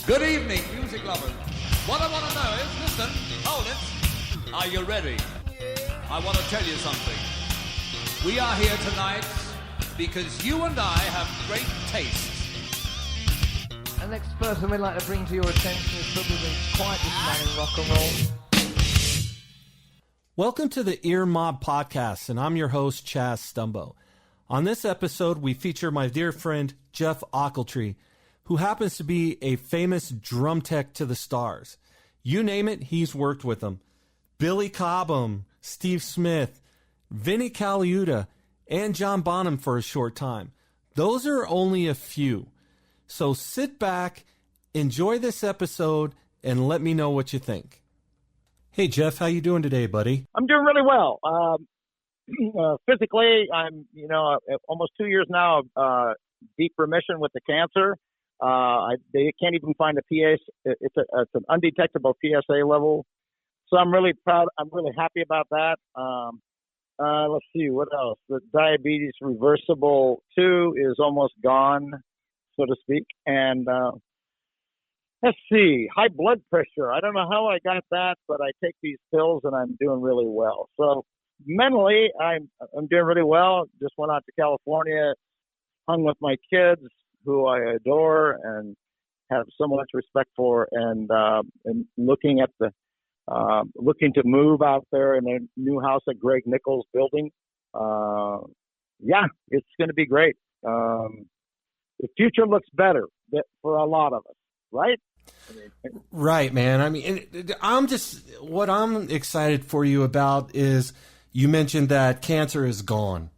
Good evening, music lovers. What I want to know is, listen, hold it. Are you ready? I want to tell you something. We are here tonight because you and I have great taste. The next person we'd like to bring to your attention is probably the quietest man in rock and roll. Welcome to the Ear Mob Podcast, and I'm your host, Chaz Stumbo. On this episode, we feature my dear friend, Jeff Ocheltree, who happens to be a famous drum tech to the stars. You name it, he's worked with them. Billy Cobham, Steve Smith, Vinnie Colaiuta, and John Bonham for a short time. Those are only a few. So sit back, enjoy this episode, and let me know what you think. Hey, Jeff, how you doing today, buddy? I'm doing really well. Physically, I'm, almost 2 years now of deep remission with the cancer. They can't even find a PSA. It's an undetectable PSA level. So I'm really proud. I'm really happy about that. Let's see, what else? The diabetes reversible 2 is almost gone, so to speak. And let's see, high blood pressure. I don't know how I got that, but I take these pills and I'm doing really well. So mentally, I'm doing really well. Just went out to California, hung with my kids, who I adore and have so much respect for, and looking at looking to move out there in a new house that Greg Nichols building. It's going to be great. The future looks better for a lot of us, right? Right, man. I mean, what I'm excited for you about is you mentioned that cancer is gone,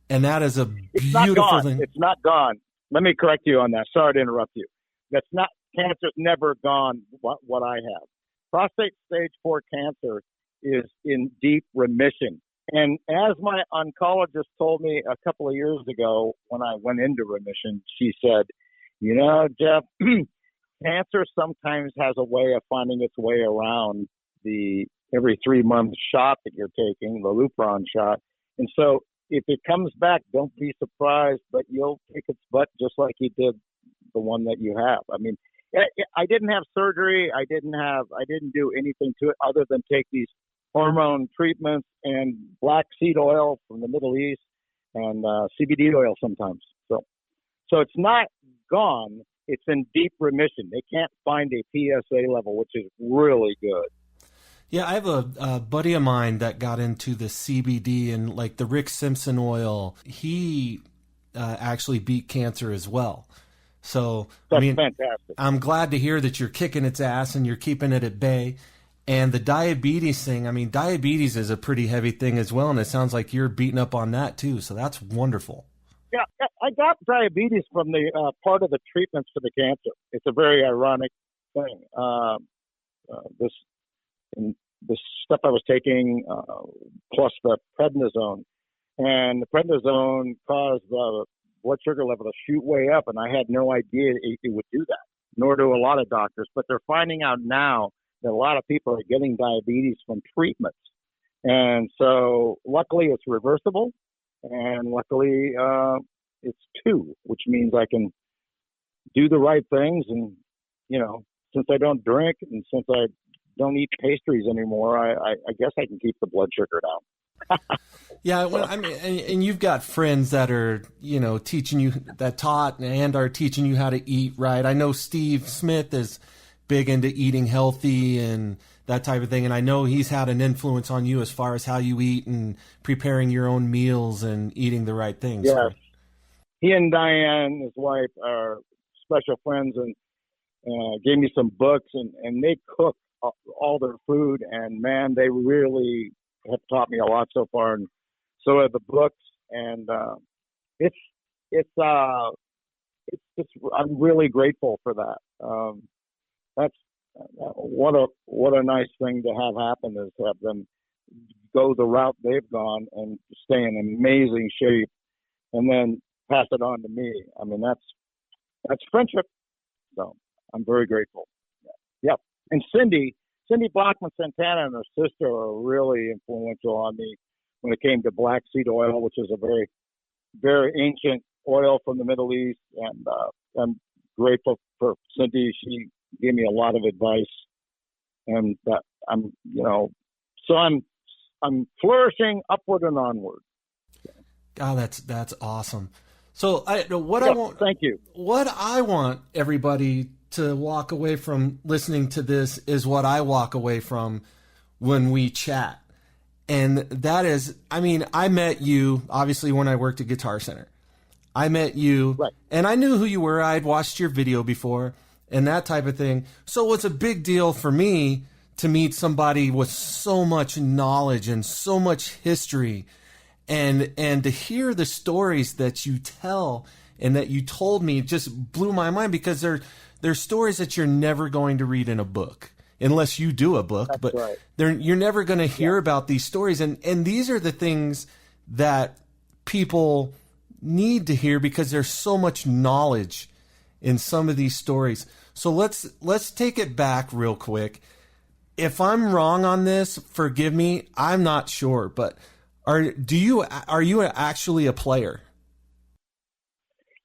and that is a beautiful thing. It's not gone. Let me correct you on that. Sorry to interrupt you. Cancer's never gone what I have. Prostate stage 4 cancer is in deep remission. And as my oncologist told me a couple of years ago when I went into remission, she said, Jeff, cancer sometimes has a way of finding its way around the every 3-month shot that you're taking, the Lupron shot. And so if it comes back, don't be surprised, but you'll kick its butt just like you did the one that you have. I mean, I didn't have surgery. I didn't do anything to it other than take these hormone treatments and black seed oil from the Middle East and CBD oil sometimes. So it's not gone. It's in deep remission. They can't find a PSA level, which is really good. Yeah, I have a buddy of mine that got into the CBD and like the Rick Simpson oil. He actually beat cancer as well. So, That's fantastic. I'm glad to hear that you're kicking its ass and you're keeping it at bay. And the diabetes thing, diabetes is a pretty heavy thing as well. And it sounds like you're beating up on that too. So that's wonderful. Yeah, I got diabetes from the part of the treatments for the cancer. It's a very ironic thing. The stuff I was taking, plus the prednisone. And the prednisone caused the blood sugar level to shoot way up, and I had no idea it would do that, nor do a lot of doctors. But they're finding out now that a lot of people are getting diabetes from treatments. And so luckily it's reversible, and luckily it's 2, which means I can do the right things. And, since I don't drink and since I don't eat pastries anymore, I guess I can keep the blood sugar down. Yeah, and you've got friends that are, teaching you, that taught and are teaching you how to eat right. I know Steve Smith is big into eating healthy and that type of thing, and I know he's had an influence on you as far as how you eat and preparing your own meals and eating the right things. Yes. Right? He and Diane, his wife, are special friends, and gave me some books, and they cook all their food, and man, they really have taught me a lot so far, and so have the books, and it's I'm really grateful for that. That's what a nice thing to have happen, is to have them go the route they've gone and stay in amazing shape, and then pass it on to me. I mean, that's friendship. So I'm very grateful. Yeah. And Cindy Blackman Santana and her sister are really influential on me when it came to black seed oil, which is a very, very ancient oil from the Middle East, and I'm grateful for Cindy. She gave me a lot of advice, and that so I'm flourishing upward and onward. God, that's awesome. So thank you. What I want everybody to walk away from listening to this is what I walk away from when we chat. And that is, I mean, I met you obviously when I worked at Guitar Center. I met you, right, and I knew who you were. I'd watched your video before and that type of thing. So it's a big deal for me to meet somebody with so much knowledge and so much history, and to hear the stories that you tell and that you told me just blew my mind, because they're stories that you're never going to read in a book. Unless you do a book. That's but right. You're never going to hear about these stories. And these are the things that people need to hear, because there's so much knowledge in some of these stories. So let's take it back real quick. If I'm wrong on this, forgive me. I'm not sure, but are you actually a player?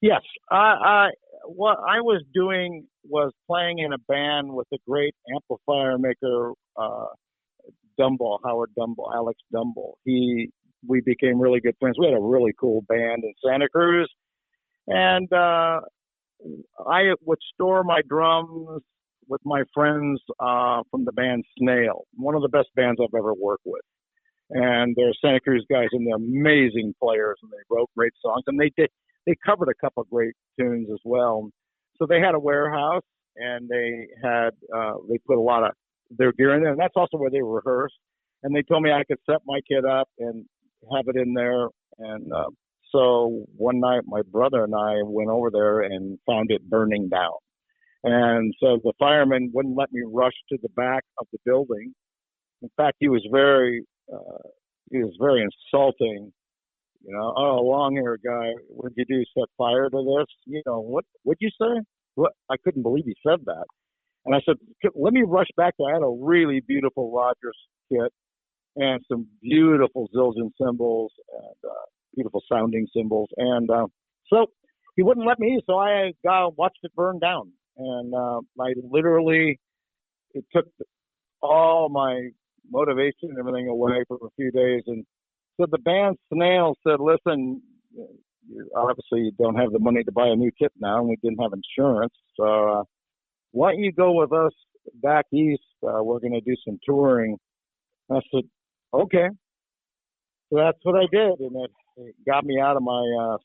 Yes. What I was doing was playing in a band with a great amplifier maker, Alex Dumble. We became really good friends. We had a really cool band in Santa Cruz, and I would store my drums with my friends from the band Snail, one of the best bands I've ever worked with. And they're Santa Cruz guys, and they're amazing players, and they wrote great songs, and they covered a couple of great tunes as well. So they had a warehouse, and they put a lot of their gear in there, and that's also where they rehearsed. And they told me I could set my kit up and have it in there. And so one night, my brother and I went over there and found it burning down. And so the fireman wouldn't let me rush to the back of the building. In fact, he was very insulting. Oh, long-haired guy, what'd you do, set fire to this? What'd you say? What? I couldn't believe he said that. And I said, let me rush back there. I had a really beautiful Rogers kit and some beautiful Zildjian cymbals and beautiful sounding cymbals. And so he wouldn't let me, so I watched it burn down. And it took all my motivation and everything away for a few days. And so the band Snail said, listen, obviously you don't have the money to buy a new kit now, and we didn't have insurance. So why don't you go with us back east? We're going to do some touring. I said, okay. So that's what I did, and it got me out of my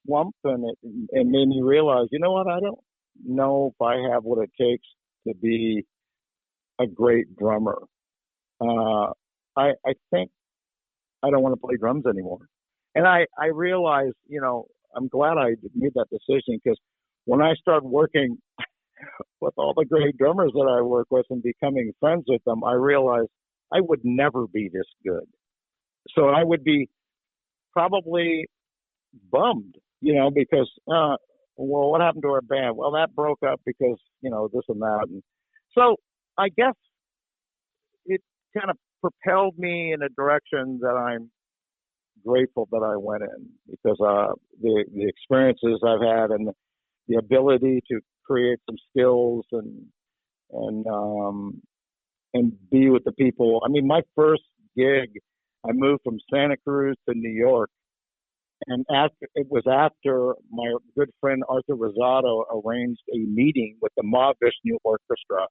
slump, and it made me realize, you know what, I don't know if I have what it takes to be a great drummer. I think I don't want to play drums anymore. And I realized, I'm glad I made that decision, because when I started working with all the great drummers that I work with and becoming friends with them, I realized I would never be this good. So I would be probably bummed, because, what happened to our band? Well, that broke up because, this and that. And so I guess it kind of propelled me in a direction that I'm grateful that I went in, because the experiences I've had and the ability to create some skills and be with the people. I mean, my first gig, I moved from Santa Cruz to New York, and it was after my good friend Arthur Rosado arranged a meeting with the Mahavishnu Orchestra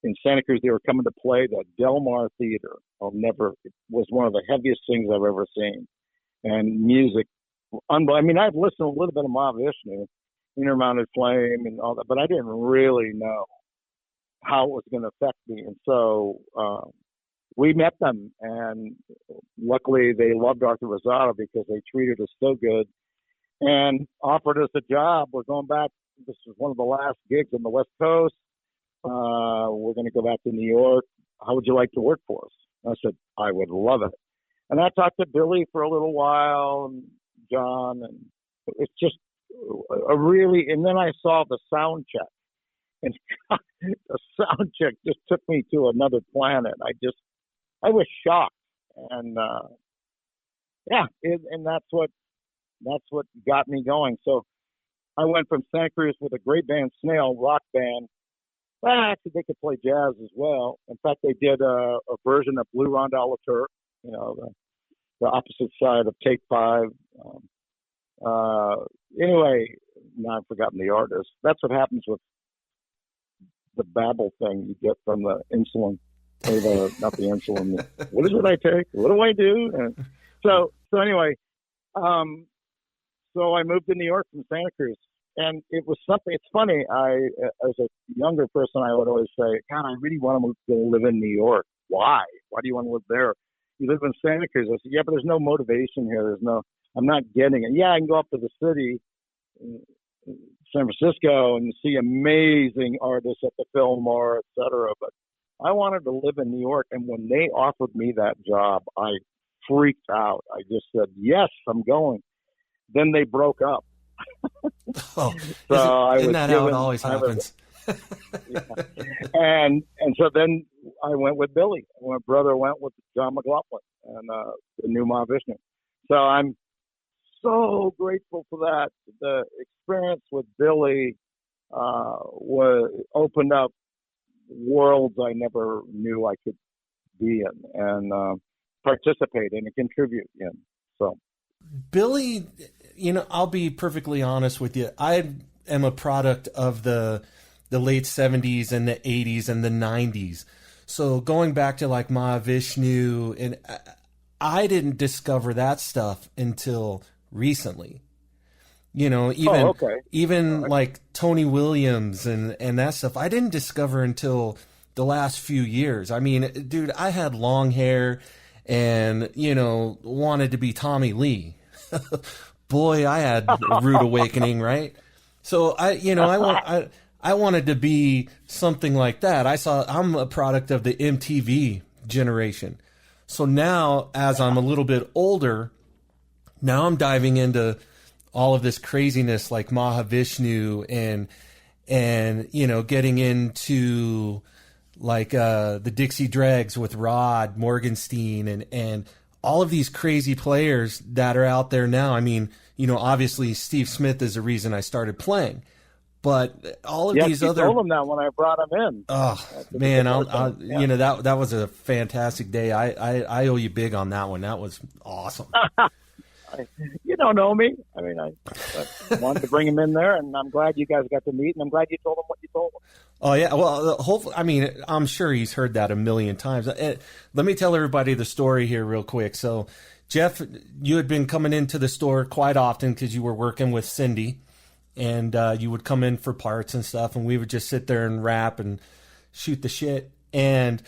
in Santa Cruz. They were coming to play the Del Mar Theater. It was one of the heaviest things I've ever seen. And music, I mean, I've listened to a little bit of Mahavishnu, Intermounted Flame and all that, but I didn't really know how it was going to affect me. And so we met them, and luckily they loved Arthur Rosado because they treated us so good and offered us a job. We're going back. This was one of the last gigs on the West Coast. We're going to go back to New York. How would you like to work for us? I said, I would love it. And I talked to Billy for a little while, and John, and it's just and then I saw the sound check, and the sound check just took me to another planet. I was shocked. And and that's what That's what got me going. So I went from Santa Cruz with a great band, Snail, rock band. Well, actually, they could play jazz as well. In fact, they did a version of Blue Rondelle Tour, the opposite side of Take Five. Anyway, now I've forgotten the artist. That's what happens with the babble thing you get from the insulin. Or not the insulin. What is it I take? What do I do? And so anyway, so I moved to New York from Santa Cruz. And it was something, it's funny, as a younger person, I would always say, God, I really want to live in New York. Why? Why do you want to live there? You live in Santa Cruz. I said, yeah, but there's no motivation here. I'm not getting it. Yeah, I can go up to the city, San Francisco, and see amazing artists at the Fillmore, et cetera. But I wanted to live in New York. And when they offered me that job, I freaked out. I just said, yes, I'm going. Then they broke up. Oh, so isn't that how it always happens? Yeah. And so then I went with Billy. My brother went with John McLaughlin and the new Mahavishnu. So I'm so grateful for that. The experience with Billy opened up worlds I never knew I could be in and participate in and contribute in. So Billy, I'll be perfectly honest with you. I am a product of the late 70s and the 80s and the 90s. So going back to like Mahavishnu, and I didn't discover that stuff until recently. Even like Tony Williams and that stuff, I didn't discover until the last few years. I mean, dude, I had long hair and, wanted to be Tommy Lee. Boy, I had a rude awakening, right? So I wanted to be something like that. I'm a product of the MTV generation. So now, as I'm a little bit older, now I'm diving into all of this craziness like Mahavishnu and getting into like the Dixie Dregs with Rod Morgenstein and all of these crazy players that are out there now. I mean, obviously Steve Smith is the reason I started playing, but all of these other. I told him that when I brought him in. Oh man, that was a fantastic day. I owe you big on that one. That was awesome. You don't know me. I mean, I wanted to bring him in there, and I'm glad you guys got to meet, and I'm glad you told him what you told him. Oh, yeah. Well, hopefully, I mean, I'm sure he's heard that a million times. Let me tell everybody the story here real quick. So, Jeff, you had been coming into the store quite often because you were working with Cindy, and you would come in for parts and stuff, and we would just sit there and rap and shoot the shit. And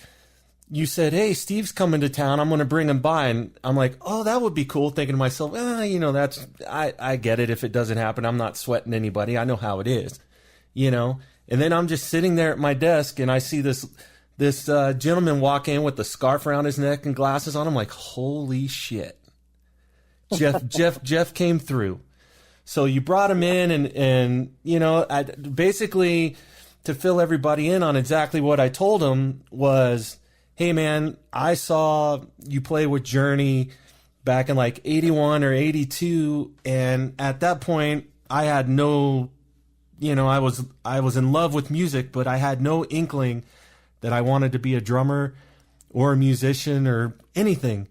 you said, hey, Steve's coming to town. I'm going to bring him by. And I'm like, oh, that would be cool. Thinking to myself, I get it. If it doesn't happen, I'm not sweating anybody. I know how it is, And then I'm just sitting there at my desk and I see this gentleman walk in with the scarf around his neck and glasses on. I'm like, holy shit. Jeff came through. So you brought him in and I basically to fill everybody in on exactly what I told him was, hey man, I saw you play with Journey back in like 81 or 82. And at that point I had no, I was in love with music, but I had no inkling that I wanted to be a drummer or a musician or anything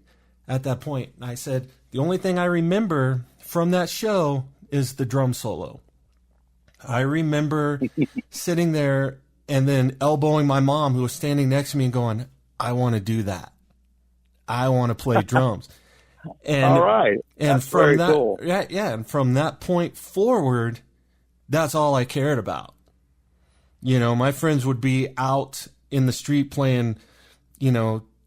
at that point. And I said, the only thing I remember from that show is the drum solo. I remember sitting there and then elbowing my mom who was standing next to me and going, I want to do that. I want to play drums. And, all right. And that's from very that, cool. Yeah. And from that point forward, that's all I cared about. My friends would be out in the street playing,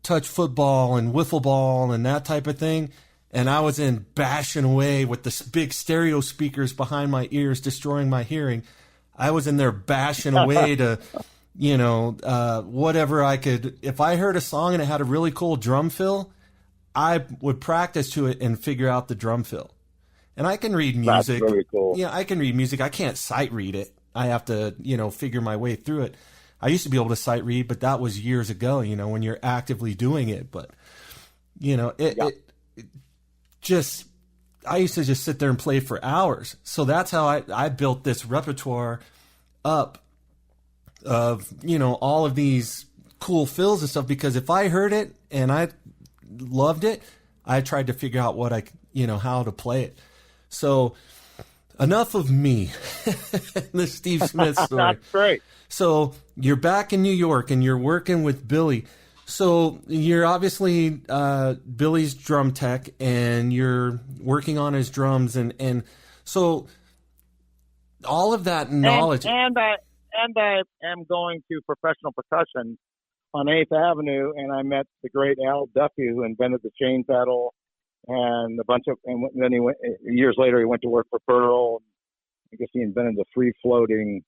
touch football and wiffle ball and that type of thing. And I was in bashing away with the big stereo speakers behind my ears, destroying my hearing. I was in there bashing away to, whatever I could. If I heard a song and it had a really cool drum fill, I would practice to it and figure out the drum fill. And I can read music. That's very cool. Yeah, I can read music. I can't sight read it. I have to, figure my way through it. I used to be able to sight read, but that was years ago, when you're actively doing it. But, it just I used to just sit there and play for hours. So that's how I built this repertoire up of, all of these cool fills and stuff, because if I heard it and I loved it, I tried to figure out how to play it. So enough of me, the Steve Smith story. That's great. So you're back in New York and you're working with Billy. So you're obviously Billy's drum tech, and you're working on his drums, and so all of that knowledge. And I am going to professional percussion on 8th Avenue, and I met the great Al Duffy, who invented the chain pedal, and and then years later he went to work for Pearl. I guess he invented the free floating.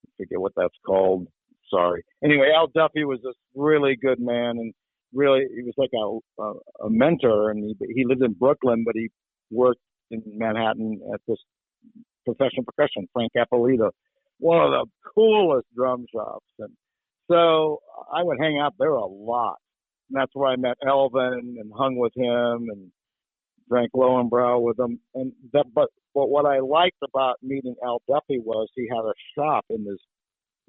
I forget what that's called. Sorry. Anyway, Al Duffy was this really good man, and really he was like a mentor. And he lived in Brooklyn, but he worked in Manhattan at this professional percussion, Frank Appolito, one of the coolest drum shops. And so I would hang out there a lot. And that's where I met Elvin and hung with him and drank Lowenbrow with him. But what I liked about meeting Al Duffy was he had a shop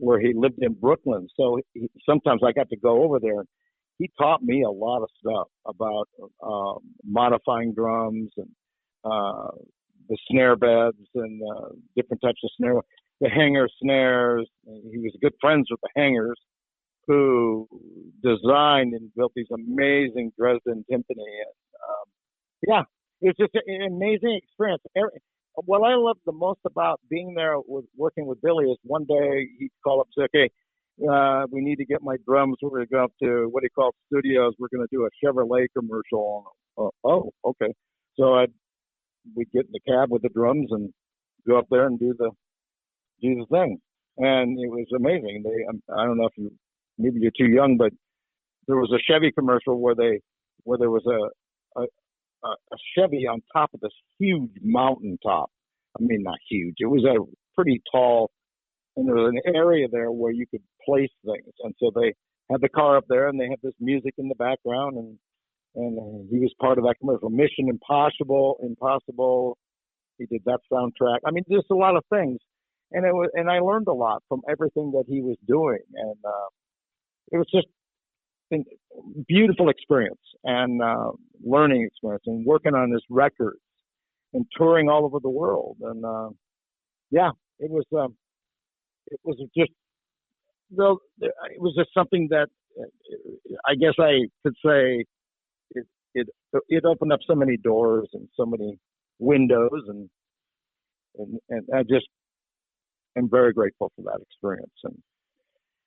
where he lived in Brooklyn. So sometimes I got to go over there. He taught me a lot of stuff about modifying drums and the snare beds and different types of snare, the hanger snares. He was good friends with the hangers, who designed and built these amazing Dresden timpani. And, it was just an amazing experience. What I loved the most about being there working with Billy is one day he'd call up and say, okay, we need to get my drums. We're going to go up to what he called studios. We're going to do a Chevrolet commercial. Oh, okay. So we'd get in the cab with the drums and go up there and do the thing. And it was amazing. I don't know if maybe you're too young, but there was a Chevy commercial where there was a Chevy on top of this huge mountaintop. I mean, not huge. It was a pretty tall, and there was an area there where you could place things. And so they had the car up there, and they had this music in the background, and he was part of that commercial. Mission Impossible. He did that soundtrack. I mean, just a lot of things. And I learned a lot from everything that he was doing. And it was just a beautiful experience and learning experience, and working on his records and touring all over the world. And it was just something that I guess I could say it opened up so many doors and so many windows, and I just am very grateful for that experience.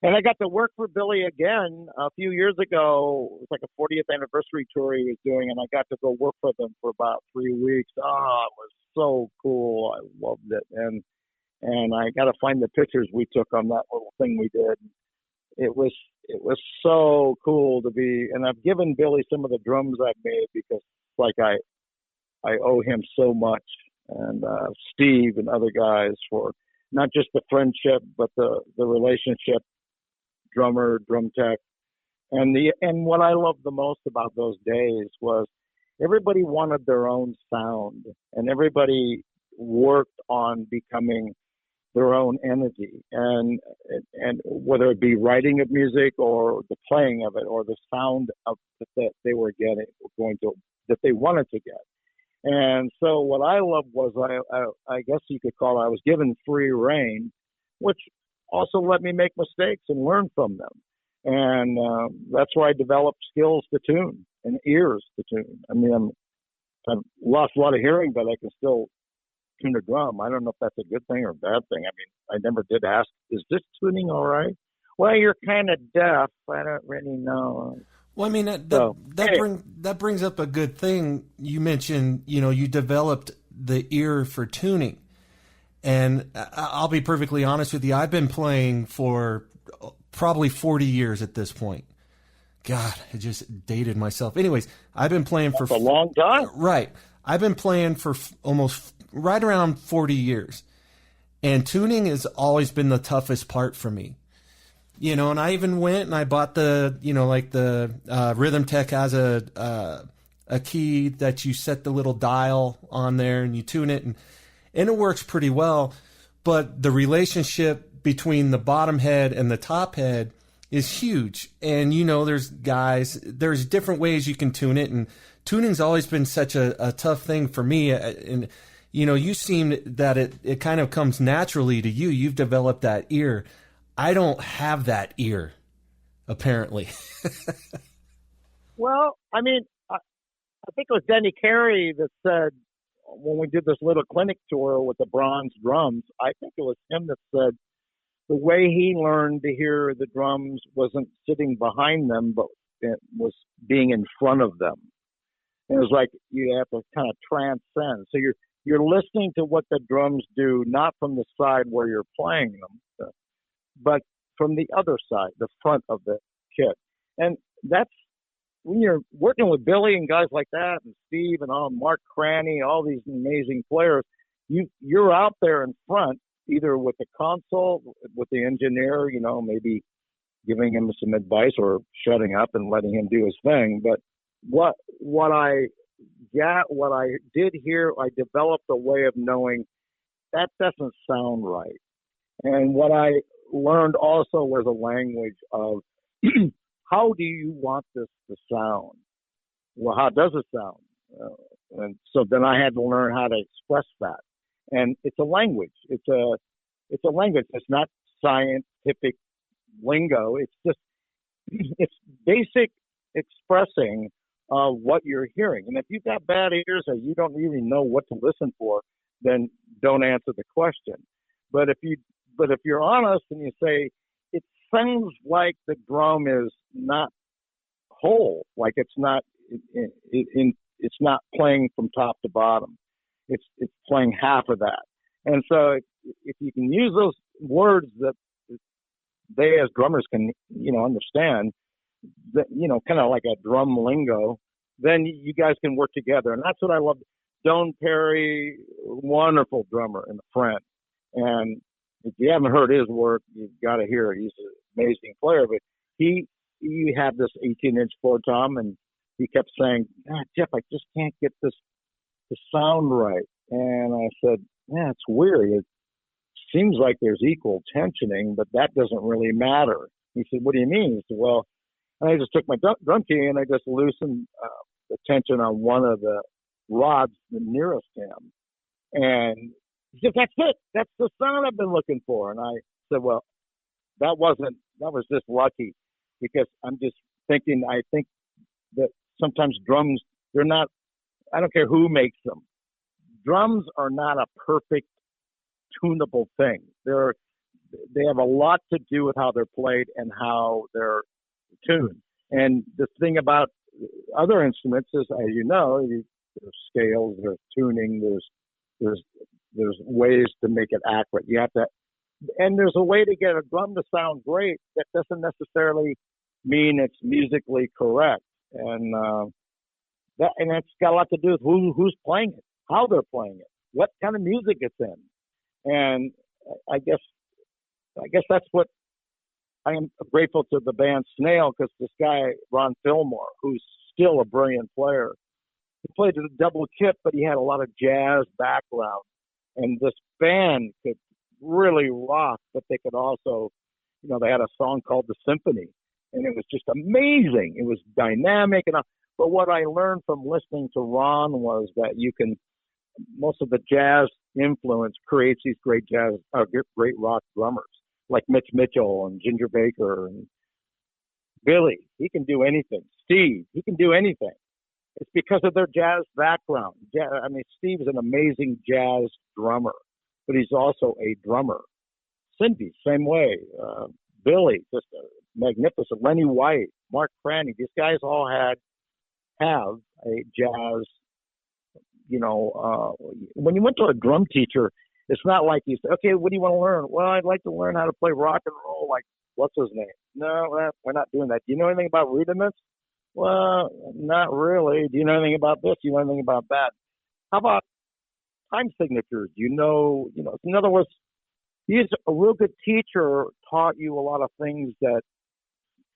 And I got to work for Billy again a few years ago. It was like a 40th anniversary tour he was doing, and I got to go work for them for about 3 weeks. Oh, it was so cool. I loved it. And I got to find the pictures we took on that little thing we did. It was so cool to be, and I've given Billy some of the drums I've made because like I owe him so much, and Steve and other guys for not just the friendship, but the relationship. Drummer, drum tech, and what I loved the most about those days was everybody wanted their own sound, and everybody worked on becoming their own entity, and whether it be writing of music or the playing of it or the sound of that they were that they wanted to get. And so what I loved was I guess you could call it, I was given free reign, which also let me make mistakes and learn from them. And that's where I developed skills to tune and ears to tune. I mean, I've lost a lot of hearing, but I can still tune a drum. I don't know if that's a good thing or a bad thing. I mean, I never did ask, is this tuning all right? Well, you're kind of deaf. I don't really know. Well, I mean, that brings up a good thing. You mentioned, you developed the ear for tuning. And I'll be perfectly honest with you. I've been playing for probably 40 years at this point. God, I just dated myself. Anyways, I've been playing for a long time. Right. I've been playing for almost right around 40 years. And tuning has always been the toughest part for me. And I even went and I bought the Rhythm Tech has a a key that you set the little dial on there and you tune it, and it works pretty well. But the relationship between the bottom head and the top head is huge. And, there's different ways you can tune it. And tuning's always been such a tough thing for me. And, you seem that it kind of comes naturally to you. You've developed that ear. I don't have that ear, apparently. Well, I mean, I think it was Denny Carey that said, when we did this little clinic tour with the bronze drums, I think it was him that said the way he learned to hear the drums wasn't sitting behind them, but it was being in front of them. And it was like you have to kind of transcend. So you're listening to what the drums do, not from the side where you're playing them, but from the other side, the front of the kit. And that's when you're working with Billy and guys like that, and Steve and Mark Cranny, all these amazing players, you're out there in front, either with the console, with the engineer, maybe giving him some advice or shutting up and letting him do his thing. But what I did here, I developed a way of knowing that doesn't sound right. And what I learned also was a language of how do you want this to sound? Well, how does it sound? And so then I had to learn how to express that. And it's a language. It's a language. It's not scientific lingo. It's basic expressing what you're hearing. And if you've got bad ears or you don't really know what to listen for, then don't answer the question. But if you're honest and you say, it sounds like the drum is not whole, like it's not it's not playing from top to bottom. It's playing half of that. And so if you can use those words that they as drummers can, understand, that, kind of like a drum lingo, then you guys can work together. And that's what I love. Don Perry, wonderful drummer and a friend. And if you haven't heard his work, you've got to hear it. He's an amazing player. But he had this 18-inch floor tom, and he kept saying, Jeff, I just can't get this to sound right. And I said, yeah, it's weird. It seems like there's equal tensioning, but that doesn't really matter. He said, what do you mean? He said, well, and I just took my drum key and I just loosened the tension on one of the rods the nearest him. And he said, that's it. That's the sound I've been looking for. And I said, well, that was just lucky, because I'm just thinking, I think that sometimes drums, they're not, I don't care who makes them. Drums are not a perfect tunable thing. They have a lot to do with how they're played and how they're tuned. And the thing about other instruments is, as you know, there's scales, there's tuning, there's ways to make it accurate. You have to, and there's a way to get a drum to sound great that doesn't necessarily mean it's musically correct. And that's got a lot to do with who's playing it, how they're playing it, what kind of music it's in. And I guess that's what I am grateful to the band Snail, because this guy, Ron Fillmore, who's still a brilliant player, he played a double kit, but he had a lot of jazz background. And this band could really rock, but they could also, they had a song called The Symphony, and it was just amazing. It was dynamic. But what I learned from listening to Ron was that most of the jazz influence creates these great rock drummers, like Mitch Mitchell and Ginger Baker and Billy. He can do anything. Steve, he can do anything. It's because of their jazz background. Steve's an amazing jazz drummer, but he's also a drummer. Cindy, same way. Billy, just magnificent. Lenny White, Mark Cranny, these guys all have a jazz. When you went to a drum teacher, it's not like you say, okay, what do you want to learn? Well, I'd like to learn how to play rock and roll, like, what's his name? No, we're not doing that. Do you know anything about rudiments? Well, not really. Do you know anything about this? Do you know anything about that? How about time signatures? In other words, he's a real good teacher, taught you a lot of things that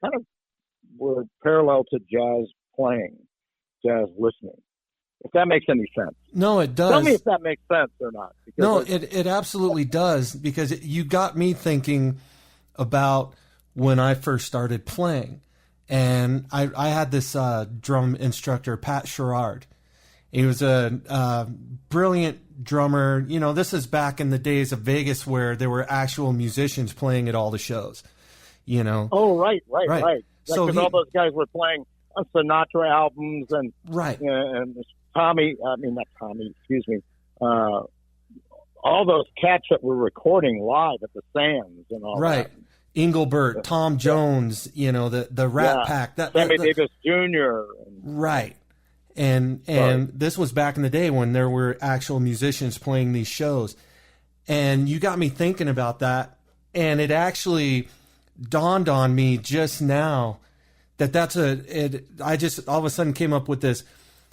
kind of were parallel to jazz playing. jazz listening. If that makes any sense. No, it does. Tell me if that makes sense or not. No, it absolutely does, because you got me thinking about when I first started playing. And I had this drum instructor, Pat Sherrard. He was a brilliant drummer. You know, this is back in the days of Vegas where there were actual musicians playing at all the shows, you know. Oh, right. So all those guys were playing Sinatra albums and right. And all those cats that were recording live at the Sands and all right. that. Engelbert, Tom Jones, you know, the Rat Pack. Sammy Davis Jr. Right. And this was back in the day when there were actual musicians playing these shows. And you got me thinking about that. And it actually dawned on me just now that I just all of a sudden came up with this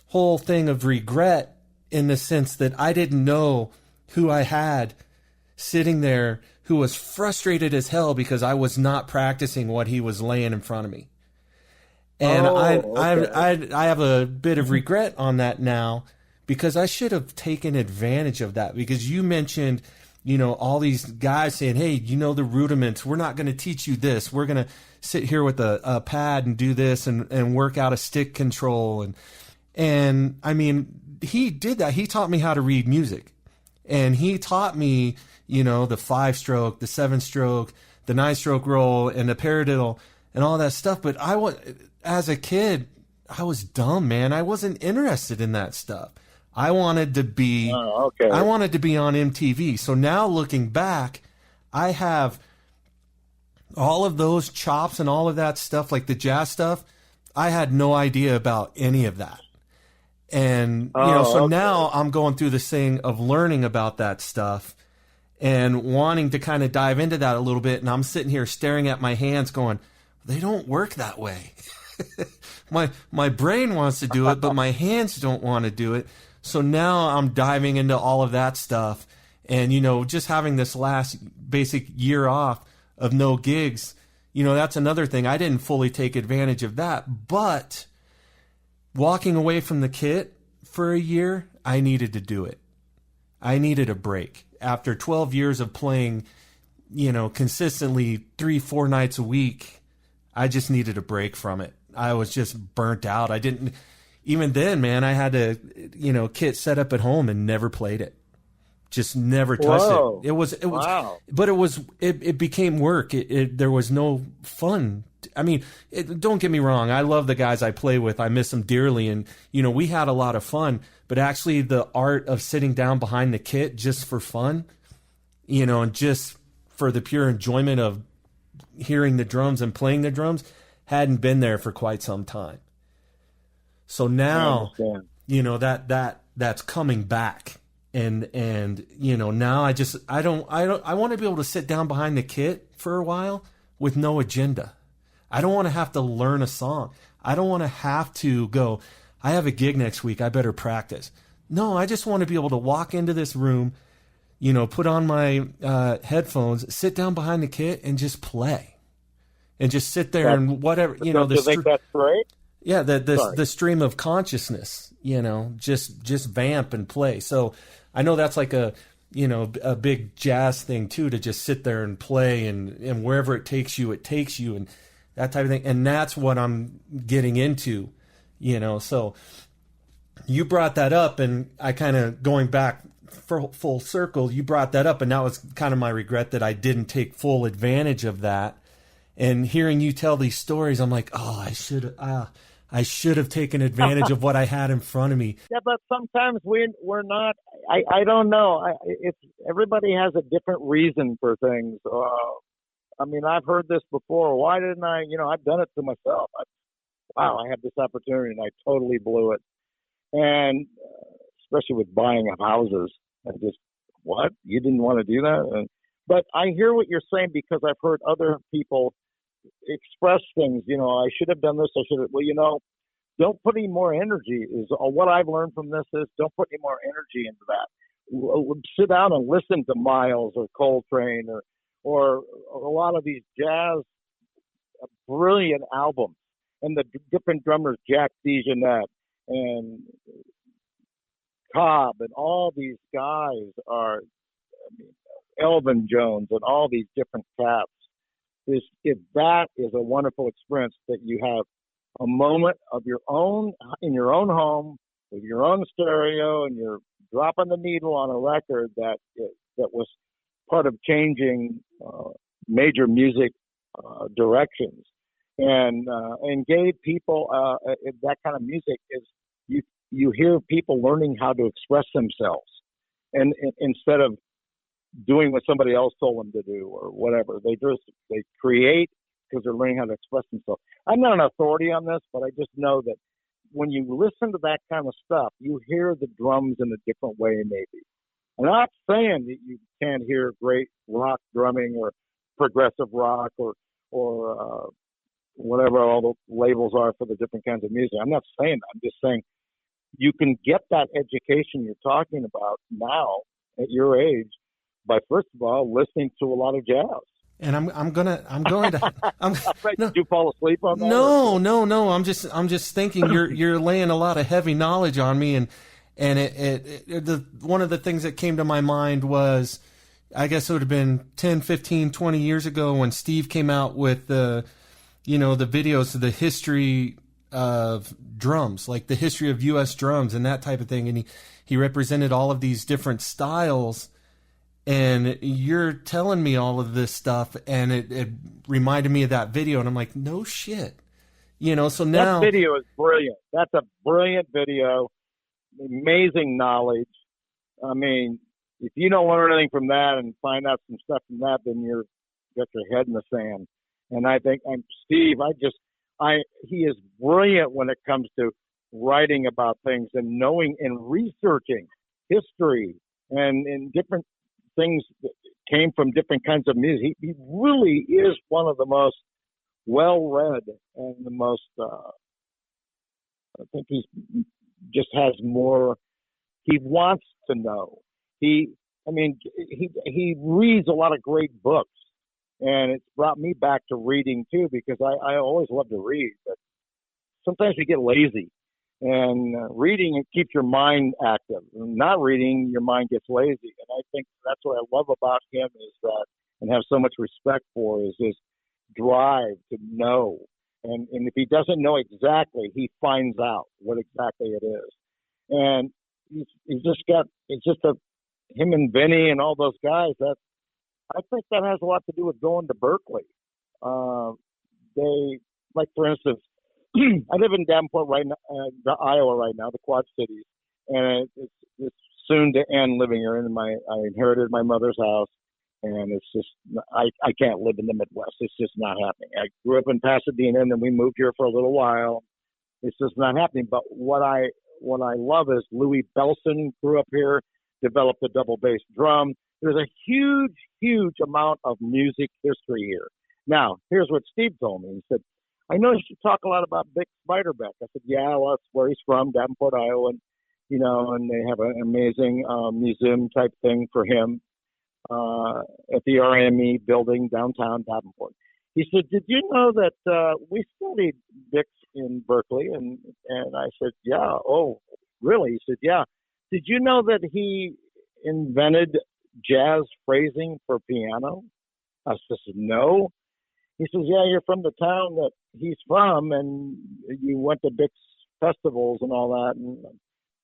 whole thing of regret, in the sense that I didn't know who I had sitting there who was frustrated as hell because I was not practicing what he was laying in front of me. And I have a bit of regret on that now, because I should have taken advantage of that, because you mentioned, you know, all these guys saying, hey, you know, the rudiments, we're not going to teach you this. We're going to sit here with a pad and do this and work out a stick control. And I mean, he did that. He taught me how to read music, and he taught me, you know, the 5-stroke, the 7-stroke, the 9-stroke roll, and the paradiddle and all that stuff. But as a kid, I was dumb, man. I wasn't interested in that stuff. I wanted to be on MTV. So now looking back, I have all of those chops and all of that stuff, like the jazz stuff. I had no idea about any of that. And, now I'm going through this thing of learning about that stuff and wanting to kind of dive into that a little bit. And I'm sitting here staring at my hands going, they don't work that way. My brain wants to do it, but my hands don't want to do it. So now I'm diving into all of that stuff. And, you know, just having this last basic year off of no gigs, you know, that's another thing. I didn't fully take advantage of that. But walking away from the kit for a year, I needed to do it. I needed a break. After 12 years of playing, you know, consistently 3-4 nights a week, I just needed a break from it. I was just burnt out. I didn't, even then, man, I had to, you know, kit set up at home and never played it. Just never touched it. It was, wow. But it became work. There was no fun. I mean, don't get me wrong. I love the guys I play with. I miss them dearly. And, you know, we had a lot of fun, but actually the art of sitting down behind the kit just for fun, you know, and just for the pure enjoyment of hearing the drums and playing the drums hadn't been there for quite some time. So now, you know, that's coming back. And, you know, now I want to be able to sit down behind the kit for a while with no agenda. I don't want to have to learn a song. I don't want to have to go, I have a gig next week, I better practice. No, I just want to be able to walk into this room, you know, put on my headphones, sit down behind the kit and just play. And just sit there and whatever, you know. Do you think that's right? Yeah, the stream of consciousness, you know, just vamp and play. So I know that's like a big jazz thing too, to just sit there and play and wherever it takes you and that type of thing. And that's what I'm getting into, you know. So you brought that up, and I kind of going back for full circle, you brought that up, and that was kind of my regret that I didn't take full advantage of that. And hearing you tell these stories, I'm like, oh, I should have taken advantage of what I had in front of me. Yeah, but sometimes we're not. I don't know. It's everybody has a different reason for things. I mean, I've heard this before. Why didn't I? You know, I've done it to myself. I had this opportunity and I totally blew it. And especially with buying houses, and just what, you didn't want to do that? But I hear what you're saying, because I've heard other people express things. You know, I should have done this. I should have. Well, you know, don't put any more energy. Is what I've learned from this is don't put any more energy into that. Sit down and listen to Miles or Coltrane or a lot of these jazz brilliant albums, and the different drummers, Jack DeJohnette and Cobb and all these guys are, I mean, Elvin Jones and all these different cats. That is a wonderful experience, that you have a moment of your own in your own home with your own stereo, and you're dropping the needle on a record that was part of changing major music directions, and gave people that kind of music is you hear people learning how to express themselves, and instead of doing what somebody else told them to do or whatever, they create because they're learning how to express themselves. I'm not an authority on this, but I just know that when you listen to that kind of stuff, you hear the drums in a different way, maybe. I'm not saying that you can't hear great rock drumming or progressive rock or whatever all the labels are for the different kinds of music. I'm not saying that. I'm just saying you can get that education you're talking about now at your age by, first of all, listening to a lot of jazz. And I'm going to. Did you fall asleep on that? No. I'm just thinking you're laying a lot of heavy knowledge on me, and one of the things that came to my mind was, I guess it would have been 10, 15, 20 years ago when Steve came out with the videos of the history of drums, like the history of U.S. drums and that type of thing, and he represented all of these different styles. And you're telling me all of this stuff, and it reminded me of that video, and I'm like, no shit. So now... That video is brilliant. That's a brilliant video. Amazing knowledge. I mean, if you don't learn anything from that and find out some stuff from that, then you're got your head in the sand. And I think, Steve, he is brilliant when it comes to writing about things and knowing and researching history and different things that came from different kinds of music. He really is one of the most well-read and the most, I think he just has more, he wants to know. He reads a lot of great books, and it's brought me back to reading too, because I always love to read, but sometimes we get lazy. And reading, it keeps your mind active. Not reading, your mind gets lazy. And I think that's what I love about him is that, and have so much respect for, is his drive to know. And if he doesn't know exactly, he finds out what exactly it is. And him and Vinny and all those guys, I think that has a lot to do with going to Berkeley. Like for instance, I live in Davenport Iowa right now, the Quad Cities, and it's soon to end living here. And I inherited my mother's house, and it's just I can't live in the Midwest. It's just not happening. I grew up in Pasadena, and then we moved here for a little while. It's just not happening. But what I love is Louis Belson grew up here, developed a double bass drum. There's a huge amount of music history here. Now, here's what Steve told me. He said, I noticed you talk a lot about Vic Spiderbeck. I said, yeah, well, that's where he's from, Davenport, Iowa, and they have an amazing museum type thing for him at the RME building downtown Davenport. He said, did you know that we studied Vic in Berkeley? And I said, yeah. Oh, really? He said, yeah. Did you know that he invented jazz phrasing for piano? I said, no. He says, yeah, you're from the town that he's from, and you went to Bix festivals and all that. And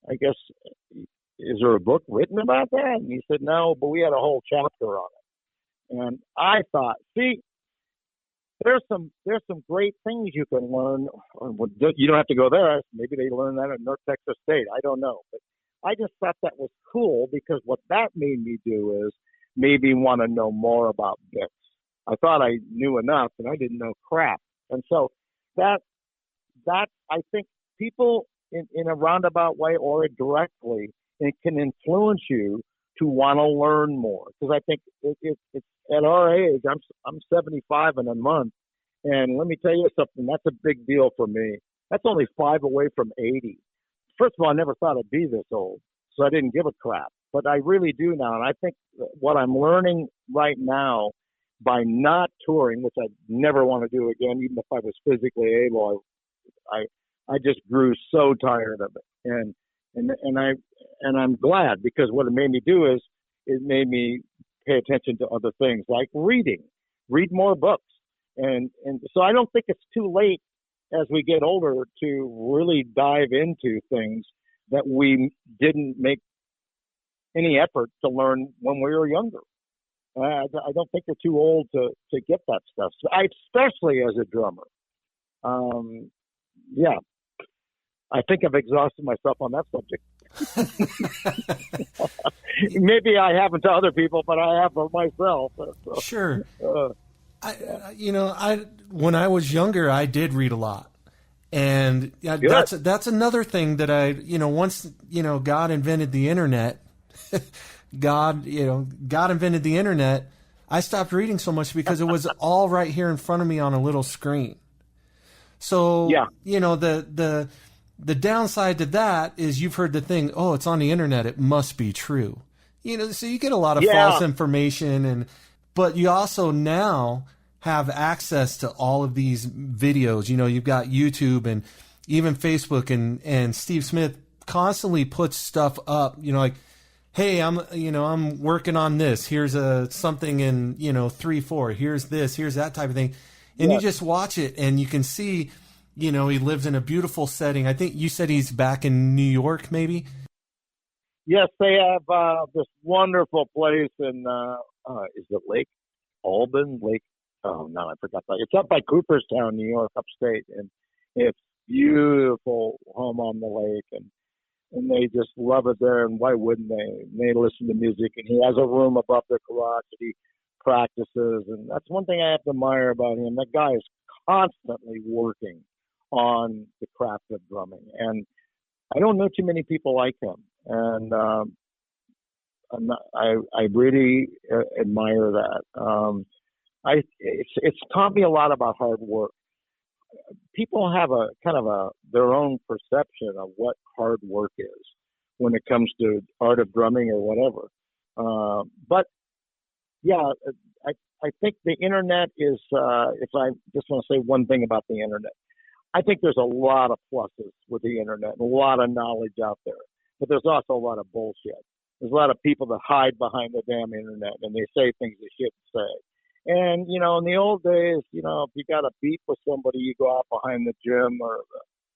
I guess, is there a book written about that? And he said, no, but we had a whole chapter on it. And I thought, see, there's some great things you can learn. You don't have to go there. Maybe they learn that at North Texas State. I don't know. But I just thought that was cool, because what that made me do is maybe want to know more about Bix. I thought I knew enough, and I didn't know crap. And so that I think people in a roundabout way or directly, it can influence you to want to learn more. Because I think it's at our age, I'm 75 in a month, and let me tell you something, that's a big deal for me. That's only 5 away from 80. First of all, I never thought I'd be this old, so I didn't give a crap. But I really do now, and I think what I'm learning right now by not touring, which I never want to do again, even if I was physically able, I I just grew so tired of it. And I'm glad, because what it made me do is it made me pay attention to other things like read more books. And so I don't think it's too late as we get older to really dive into things that we didn't make any effort to learn when we were younger. I don't think you're too old to get that stuff, especially as a drummer. Yeah, I think I've exhausted myself on that subject. Maybe I haven't to other people, but I have for myself. So, sure. When I was younger, I did read a lot. And that's another thing that once, God invented the internet, God invented the internet, I stopped reading so much because it was all right here in front of me on a little screen. So, the downside to that is you've heard the thing, oh, it's on the internet, it must be true. So you get a lot of false information, but you also now have access to all of these videos. You've got YouTube and even Facebook, and Steve Smith constantly puts stuff up, like, hey, I'm working on this. Here's something in, 3/4. Here's this, here's that type of thing. And you just watch it and you can see, he lives in a beautiful setting. I think you said he's back in New York, maybe? Yes, they have this wonderful place in, is it Lake Albin? Oh, no, I forgot that. It's up by Cooperstown, New York, upstate. And it's beautiful home on the lake. And they just love it there. And why wouldn't they? And they listen to music. And he has a room above the garage that he practices. And that's one thing I have to admire about him. That guy is constantly working on the craft of drumming. And I don't know too many people like him. And I really admire that. It's taught me a lot about hard work. People have a kind of their own perception of what hard work is when it comes to art of drumming or whatever. But yeah, I think the internet is, if I just want to say one thing about the internet, I think there's a lot of pluses with the internet, a lot of knowledge out there, but there's also a lot of bullshit. There's a lot of people that hide behind the damn internet and they say things they shouldn't say. And, in the old days, if you got a beef with somebody, you go out behind the gym or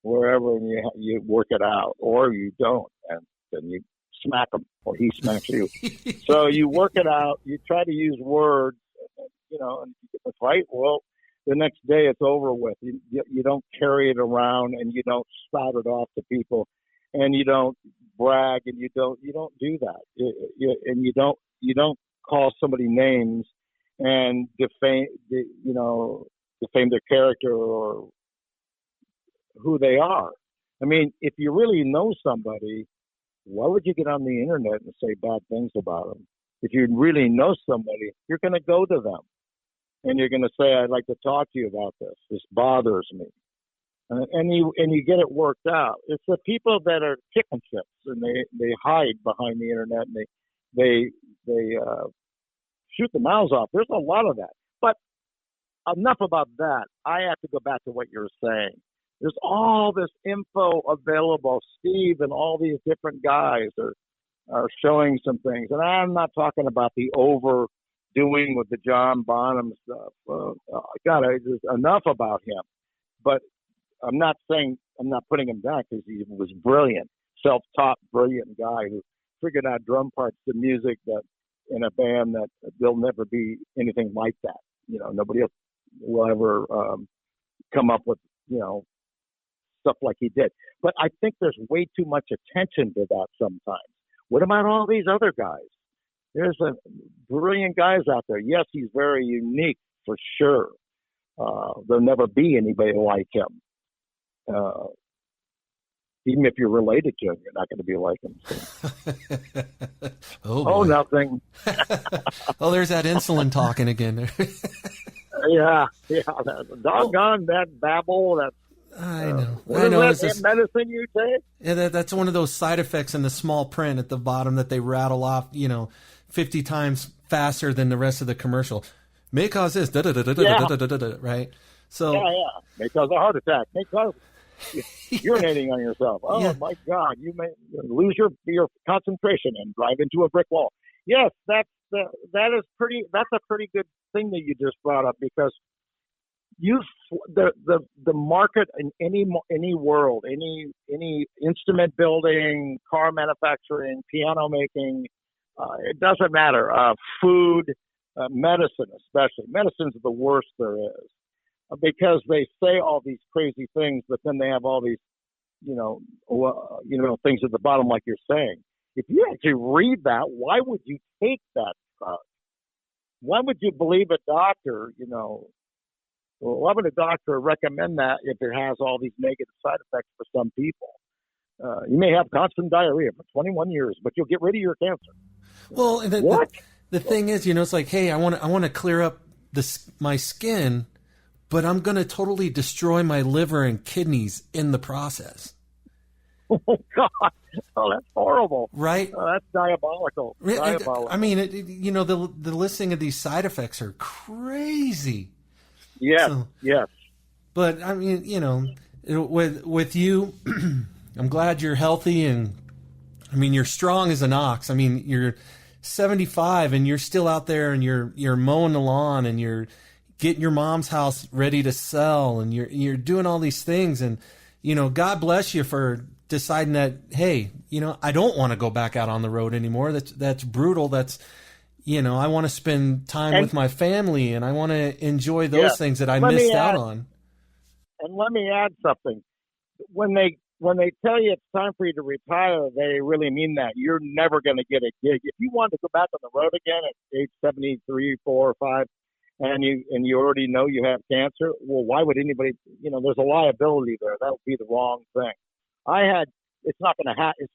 wherever and you work it out, or you don't, and then you smack him or he smacks you. So you work it out, you try to use words, and if you get the fight, well, the next day it's over with. You don't carry it around and you don't spout it off to people, and you don't brag, and you don't do that. And you don't call somebody names and defame their character or who they are. I mean, if you really know somebody, why would you get on the internet and say bad things about them? If you really know somebody, you're going to go to them and you're going to say, I'd like to talk to you about this. This bothers me. And you get it worked out. It's the people that are chicken chips and they hide behind the internet and they shoot the mouths off. There's a lot of that. But enough about that. I have to go back to what you're saying. There's all this info available. Steve and all these different guys are showing some things. And I'm not talking about the overdoing with the John Bonham stuff. There's enough about him. But I'm not putting him down because he was brilliant, self-taught, brilliant guy who figured out drum parts to music that in a band that there'll never be anything like that. Nobody else will ever come up with, stuff like he did. But I think there's way too much attention to that sometimes. What about all these other guys? There's brilliant guys out there. Yes, he's very unique for sure. There'll never be anybody like him. Even if you're related to him, you're not going to be like him. So. Oh, nothing. Oh, there's that insulin talking again. Yeah. Doggone that babble. That I know. What is that medicine you take? Yeah, that's one of those side effects in the small print at the bottom that they rattle off, 50 times faster than the rest of the commercial. May cause this, right? So yeah. May cause a heart attack. May cause urinating on yourself. Oh, Yeah. my God, you may lose your concentration and drive into a brick wall. Yes, that's a pretty good thing that you just brought up, because the market in any world, any instrument building, car manufacturing, piano making, it doesn't matter. Food, medicine, especially medicine's the worst there is, because they say all these crazy things, but then they have all these things at the bottom, like you're saying. If you actually read that, why would you take that drug? Why would you believe a doctor? Why would a doctor recommend that if it has all these negative side effects for some people? You may have constant diarrhea for 21 years, but you'll get rid of your cancer. Well, What? The thing is, it's like, hey, I want to clear up my skin, but I'm going to totally destroy my liver and kidneys in the process. Oh, God. Oh, that's horrible. Right? Oh, that's diabolical. Diabolical. I mean, the listing of these side effects are crazy. Yes, So, yes. But, I mean, with you, I'm glad you're healthy, and, I mean, you're strong as an ox. I mean, you're 75 and you're still out there, and you're mowing the lawn, and you're getting your mom's house ready to sell, and you're doing all these things, and God bless you for deciding that, hey, I don't want to go back out on the road anymore. That's brutal. That's I want to spend time with my family, and I want to enjoy those things that I missed out on. And let me add something. When they tell you it's time for you to retire, they really mean that. You're never going to get a gig. If you want to go back on the road again at age 73, 4 or 5, and you already know you have cancer, well, why would anybody? There's a liability there. That would be the wrong thing. It's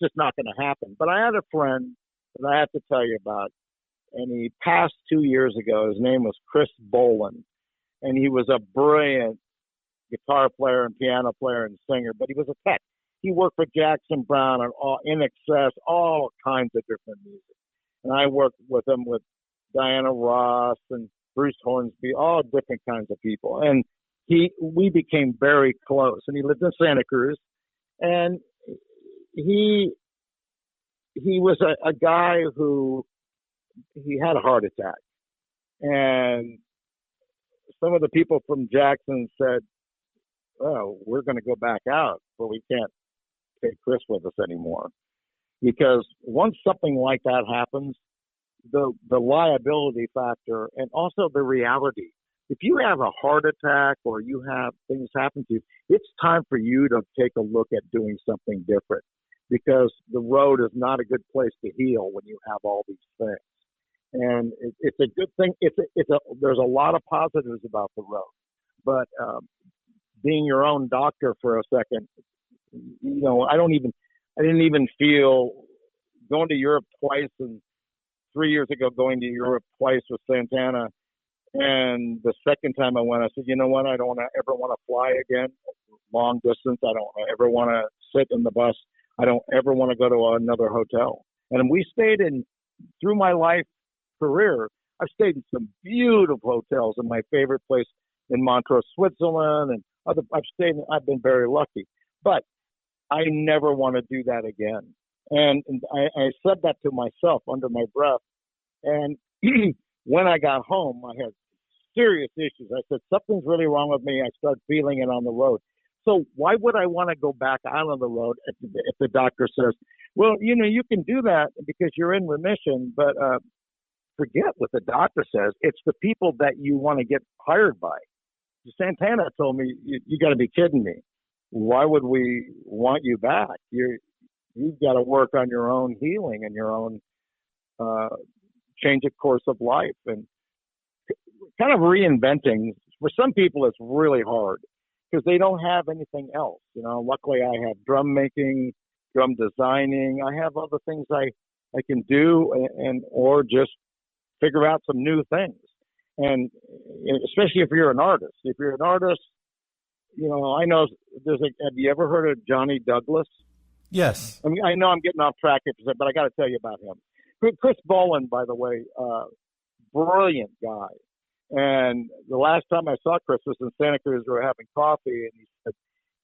just not going to happen. But I had a friend that I have to tell you about, and he passed 2 years ago. His name was Chris Boland, and he was a brilliant guitar player and piano player and singer, but he was a tech. He worked for Jackson Browne and In Excess, all kinds of different music. And I worked with him with Diana Ross and Bruce Hornsby, all different kinds of people. And we became very close. And he lived in Santa Cruz, and he was a guy who he had a heart attack. And some of the people from Jackson said, "Oh, we're going to go back out, but we can't take Chris with us anymore." Because once something like that happens, the liability factor and also the reality. If you have a heart attack or you have things happen to you, it's time for you to take a look at doing something different, because the road is not a good place to heal when you have all these things. And it's a good thing. There's a lot of positives about the road, but being your own doctor for a second, I didn't even feel going to Europe twice, and 3 years ago going to Europe twice with Santana. And the second time I went, I said, you know what? I don't ever want to fly again, long distance. I don't ever want to sit in the bus. I don't ever want to go to another hotel. And we stayed through my life career, I've stayed in some beautiful hotels, and my favorite place in Montreux, Switzerland, and I've been very lucky. But I never want to do that again. And I said that to myself under my breath. And when I got home, I had serious issues. I said, something's really wrong with me. I started feeling it on the road. So why would I want to go back out on the road if the doctor says, well, you can do that because you're in remission, but forget what the doctor says. It's the people that you want to get hired by. Santana told me, you got to be kidding me. Why would we want you back? You've got to work on your own healing and your own change of course of life, and kind of reinventing. For some people, it's really hard because they don't have anything else. Luckily I have drum making, drum designing. I have other things I can do, or just figure out some new things. And especially if you're an artist. If you're an artist, I know have you ever heard of Johnny Douglas? Yes. I mean, I know I'm getting off track here, but I got to tell you about him. Chris Boland, by the way, brilliant guy. And the last time I saw Chris was in Santa Cruz. We were having coffee, and he said,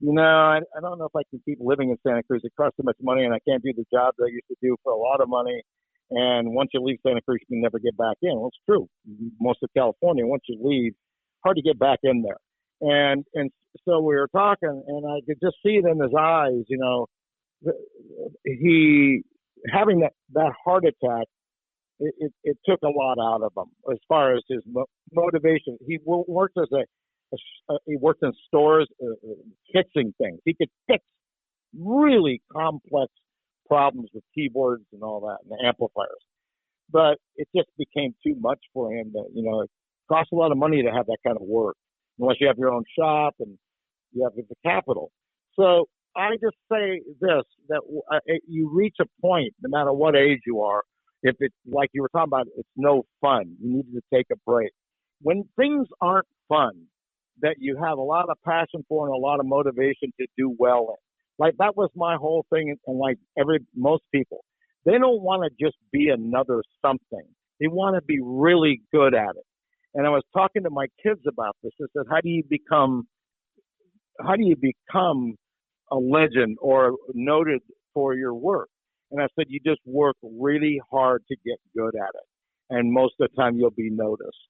I don't know if I can keep living in Santa Cruz. It costs too much money, and I can't do the jobs I used to do for a lot of money. And once you leave Santa Cruz, you can never get back in. Well, it's true. Most of California, once you leave, hard to get back in there. And so we were talking, and I could just see it in his eyes. He having that heart attack. It took a lot out of him as far as his motivation. He worked he worked in stores fixing things. He could fix really complex problems with keyboards and all that and the amplifiers. But it just became too much for him. It costs a lot of money to have that kind of work, unless you have your own shop and you have the capital. So I just say this, that you reach a point, no matter what age you are, if it's like you were talking about, it's no fun. You need to take a break. When things aren't fun, that you have a lot of passion for and a lot of motivation to do well in. Like that was my whole thing, and like most people, they don't want to just be another something. They want to be really good at it. And I was talking to my kids about this. I said, how do you become a legend or noted for your work? And I said, you just work really hard to get good at it. And most of the time you'll be noticed.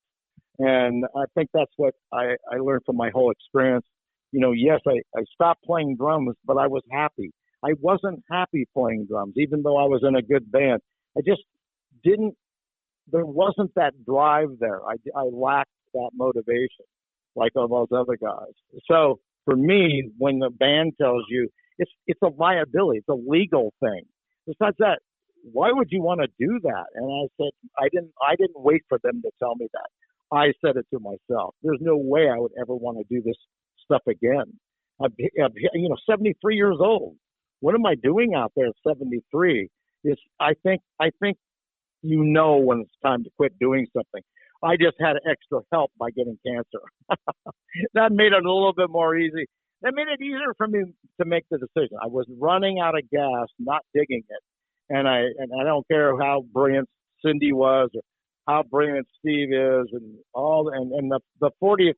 And I think that's what I learned from my whole experience. Yes, I stopped playing drums, but I was happy. I wasn't happy playing drums, even though I was in a good band. There wasn't that drive there. I lacked that motivation like all those other guys. So for me, when the band tells you it's a liability, it's a legal thing. Besides that, why would you want to do that? And I said, I didn't wait for them to tell me that. I said it to myself. There's no way I would ever want to do this stuff again. I'm 73 years old. What am I doing out there at 73? I think when it's time to quit doing something. I just had extra help by getting cancer. That made it a little bit more easy. That made it easier for me to make the decision. I was running out of gas, not digging it. And I don't care how brilliant Cindy was or how brilliant Steve is and all. And the 40th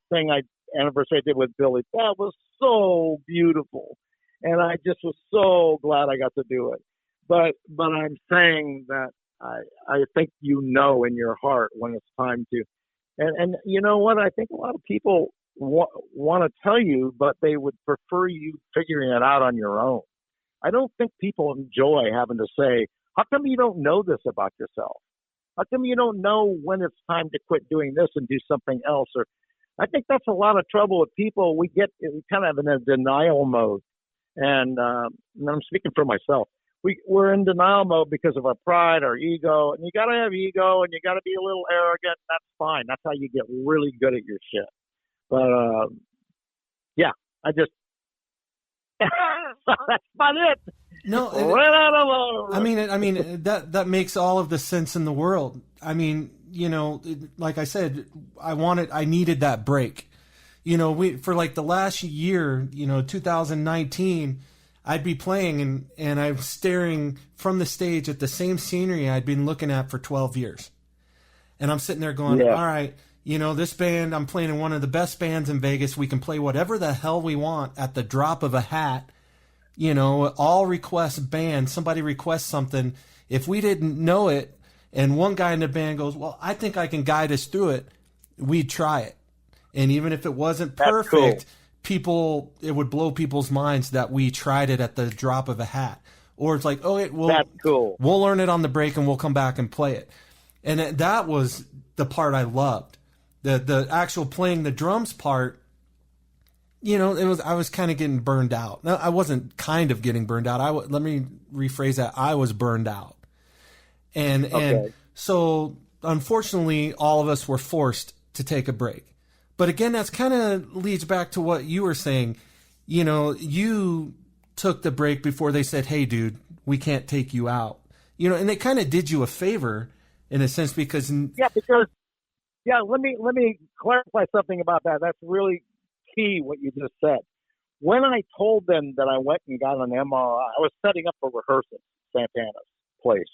anniversary I did with Billy, that was so beautiful. And I just was so glad I got to do it. But I'm saying that I think in your heart when it's time to. And you know what? I think a lot of people want to tell you, but they would prefer you figuring it out on your own. I don't think people enjoy having to say, how come you don't know this about yourself? How come you don't know when it's time to quit doing this and do something else? Or I think that's a lot of trouble with people. We kind of in a denial mode. And I'm speaking for myself. We're in denial mode because of our pride, our ego. And you got to have ego and you got to be a little arrogant. That's fine. That's how you get really good at your shit. But, I just, that's about it. No, I mean that makes all of the sense in the world. I mean, like I said, I needed that break. For like the last year, 2019, I'd be playing and I'm staring from the stage at the same scenery I'd been looking at for 12 years. And I'm sitting there going, all right, this band, I'm playing in one of the best bands in Vegas. We can play whatever the hell we want at the drop of a hat. All request band, somebody requests something. If we didn't know it and one guy in the band goes, well, I think I can guide us through it, we'd try it. And even if it wasn't perfect, cool. It would blow people's minds that we tried it at the drop of a hat. Or it's like, that's cool. We'll learn it on the break and we'll come back and play it. And that was the part I loved. The actual playing the drums part, I was kind of getting burned out. No, I wasn't kind of getting burned out. Let me rephrase that. I was burned out. And so unfortunately all of us were forced to take a break. But again, that's kind of leads back to what you were saying. You took the break before they said, hey dude, we can't take you out. And they kind of did you a favor in a sense because let me clarify something about that. That's really key what you just said. When I told them that I went and got an MRI, I was setting up for rehearsal at Santana's place.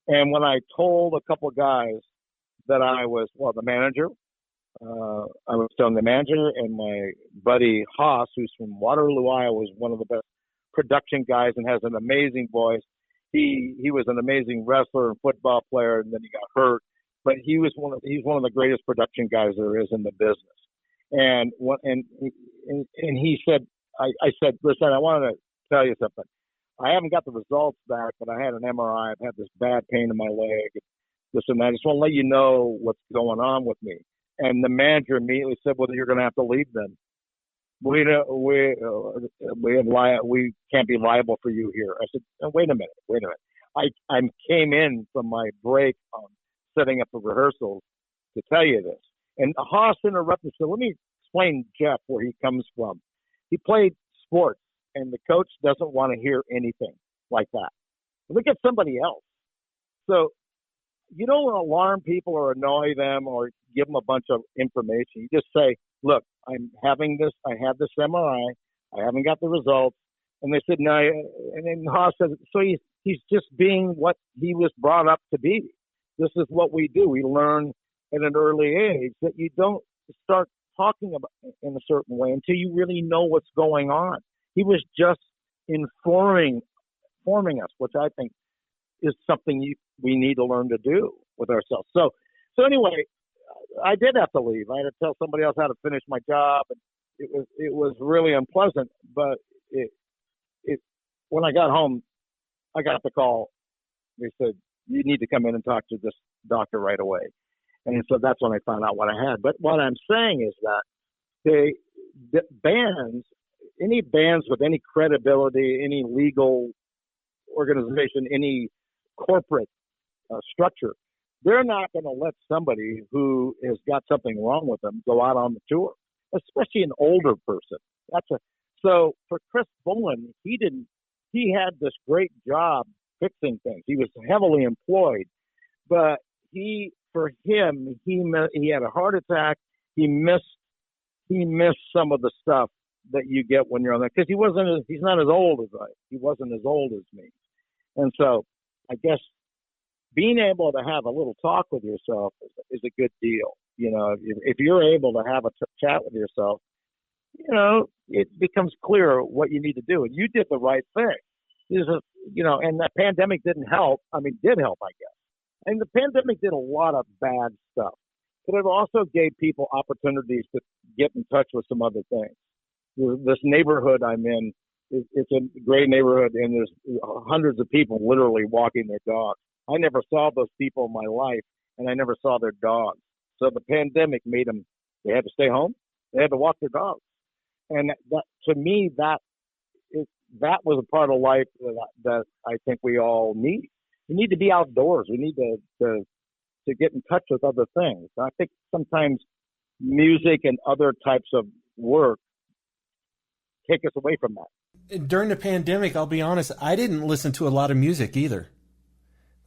And when I told a couple of guys that I was, the manager, I was telling the manager, and my buddy Haas, who's from Waterloo, Iowa, is one of the best production guys and has an amazing voice. He was an amazing wrestler and football player, and then he got hurt. But he's one of the greatest production guys there is in the business. And he said, I said, listen, I wanted to tell you something. I haven't got the results back, but I had an MRI. I've had this bad pain in my leg. Listen, I just want to let you know what's going on with me. And the manager immediately said, well, you're going to have to leave then. We can't be liable for you here. I said, wait a minute. I came in from my break on setting up the rehearsals to tell you this. And Haas interrupted. So let me explain Jeff where he comes from. He played sports, and the coach doesn't want to hear anything like that. Look at somebody else. So you don't alarm people or annoy them or give them a bunch of information. You just say, look, I'm having this. I had this MRI. I haven't got the results. And they said, no. And then Haas says, so he's just being what he was brought up to be. This is what we do. We learn at an early age that you don't start talking about in a certain way until you really know what's going on. He was just informing us, which I think is something we need to learn to do with ourselves. So anyway, I did have to leave. I had to tell somebody else how to finish my job. And it was really unpleasant, but when I got home, I got the call. They said, you need to come in and talk to this doctor right away. And so that's when I found out what I had. But what I'm saying is that the bands, any bands with any credibility, any legal organization, any corporate structure, they're not going to let somebody who has got something wrong with them go out on the tour, especially an older person. So for Chris Bullen, he had this great job fixing things. He was heavily employed, but he had a heart attack. He missed some of the stuff that you get when you're on that, because he's not as old as he wasn't as old as me. And so I guess being able to have a little talk with yourself is a good deal. You know, if you're able to have a chat with yourself, you know, it becomes clear what you need to do. And you did the right thing. And that pandemic didn't help. I mean, did help, I guess. And the pandemic did a lot of bad stuff, but it also gave people opportunities to get in touch with some other things. This neighborhood I'm in, it's a great neighborhood, and there's hundreds of people literally walking their dogs. I never saw those people in my life, and I never saw their dogs. So the pandemic made them, they had to stay home. They had to walk their dogs. And that, to me, that was a part of life that I think we all need. We need to be outdoors. We need to get in touch with other things. I think sometimes music and other types of work take us away from that. During the pandemic, I'll be honest, I didn't listen to a lot of music either.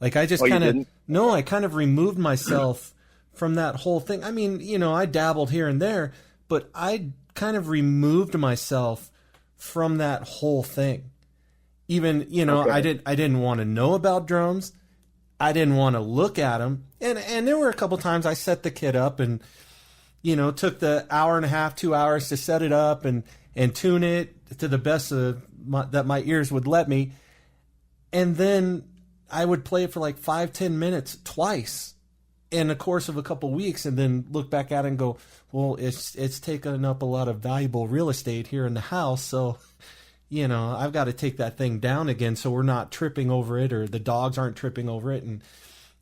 Like I just I kind of removed myself from that whole thing. I mean, you know, I dabbled here and there, but I kind of removed myself from that whole thing. Even, you know, okay. I didn't want to know about drums. I didn't want to look at them. And there were a couple times I set the kit up and, you know, took the hour and a half, 2 hours to set it up and tune it to the best that my ears would let me. And then I would play it for like 5-10 minutes twice in the course of a couple weeks, and then look back at it and go, well, it's taken up a lot of valuable real estate here in the house. So, you know, I've got to take that thing down again so we're not tripping over it, or the dogs aren't tripping over it. And,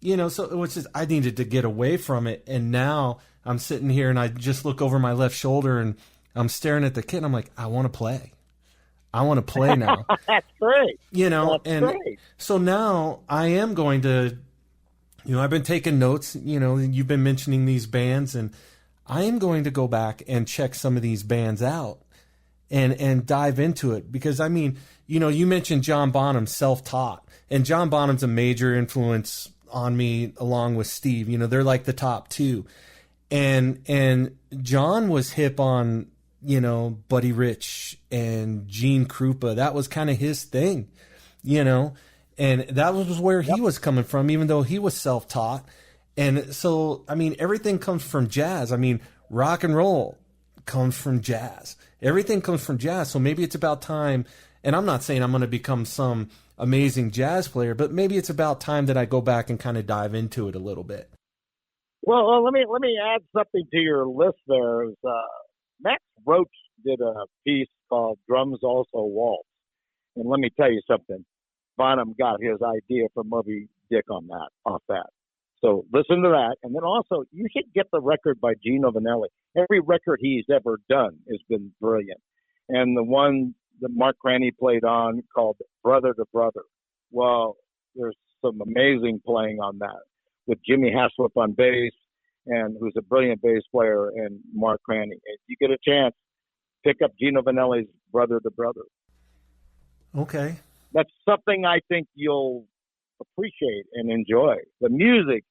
you know, so it was just, I needed to get away from it. And now I'm sitting here and I just look over my left shoulder and I'm staring at the kid and I'm like, I want to play. I want to play now. That's great. You know, That's great. So now I am going to, you know, I've been taking notes, you know, you've been mentioning these bands, and I am going to go back and check some of these bands out and dive into it. Because, I mean, you know, you mentioned John Bonham, self-taught, and John Bonham's a major influence on me along with Steve. You know, they're like the top two. And John was hip on, you know, Buddy Rich and Gene Krupa. That was kind of his thing, you know, and that was where he was coming from, even though he was self-taught. And so, I mean, everything comes from jazz. I mean, rock and roll comes from jazz. Everything comes from jazz. So maybe it's about time, and I'm not saying I'm going to become some amazing jazz player, but maybe it's about time that I go back and kind of dive into it a little bit. Well, let me add something to your list there. Max Roach did a piece called Drums Also Waltz. And let me tell you something. Bonham got his idea from Moby Dick off that. So listen to that. And then also, you should get the record by Gino Vanelli. Every record he's ever done has been brilliant. And the one that Mark Craney played on called Brother to Brother. Well, there's some amazing playing on that with Jimmy Haslip on bass, and who's a brilliant bass player, and Mark Craney. If you get a chance, pick up Gino Vanelli's Brother to Brother. Okay. That's something I think you'll appreciate and enjoy. The music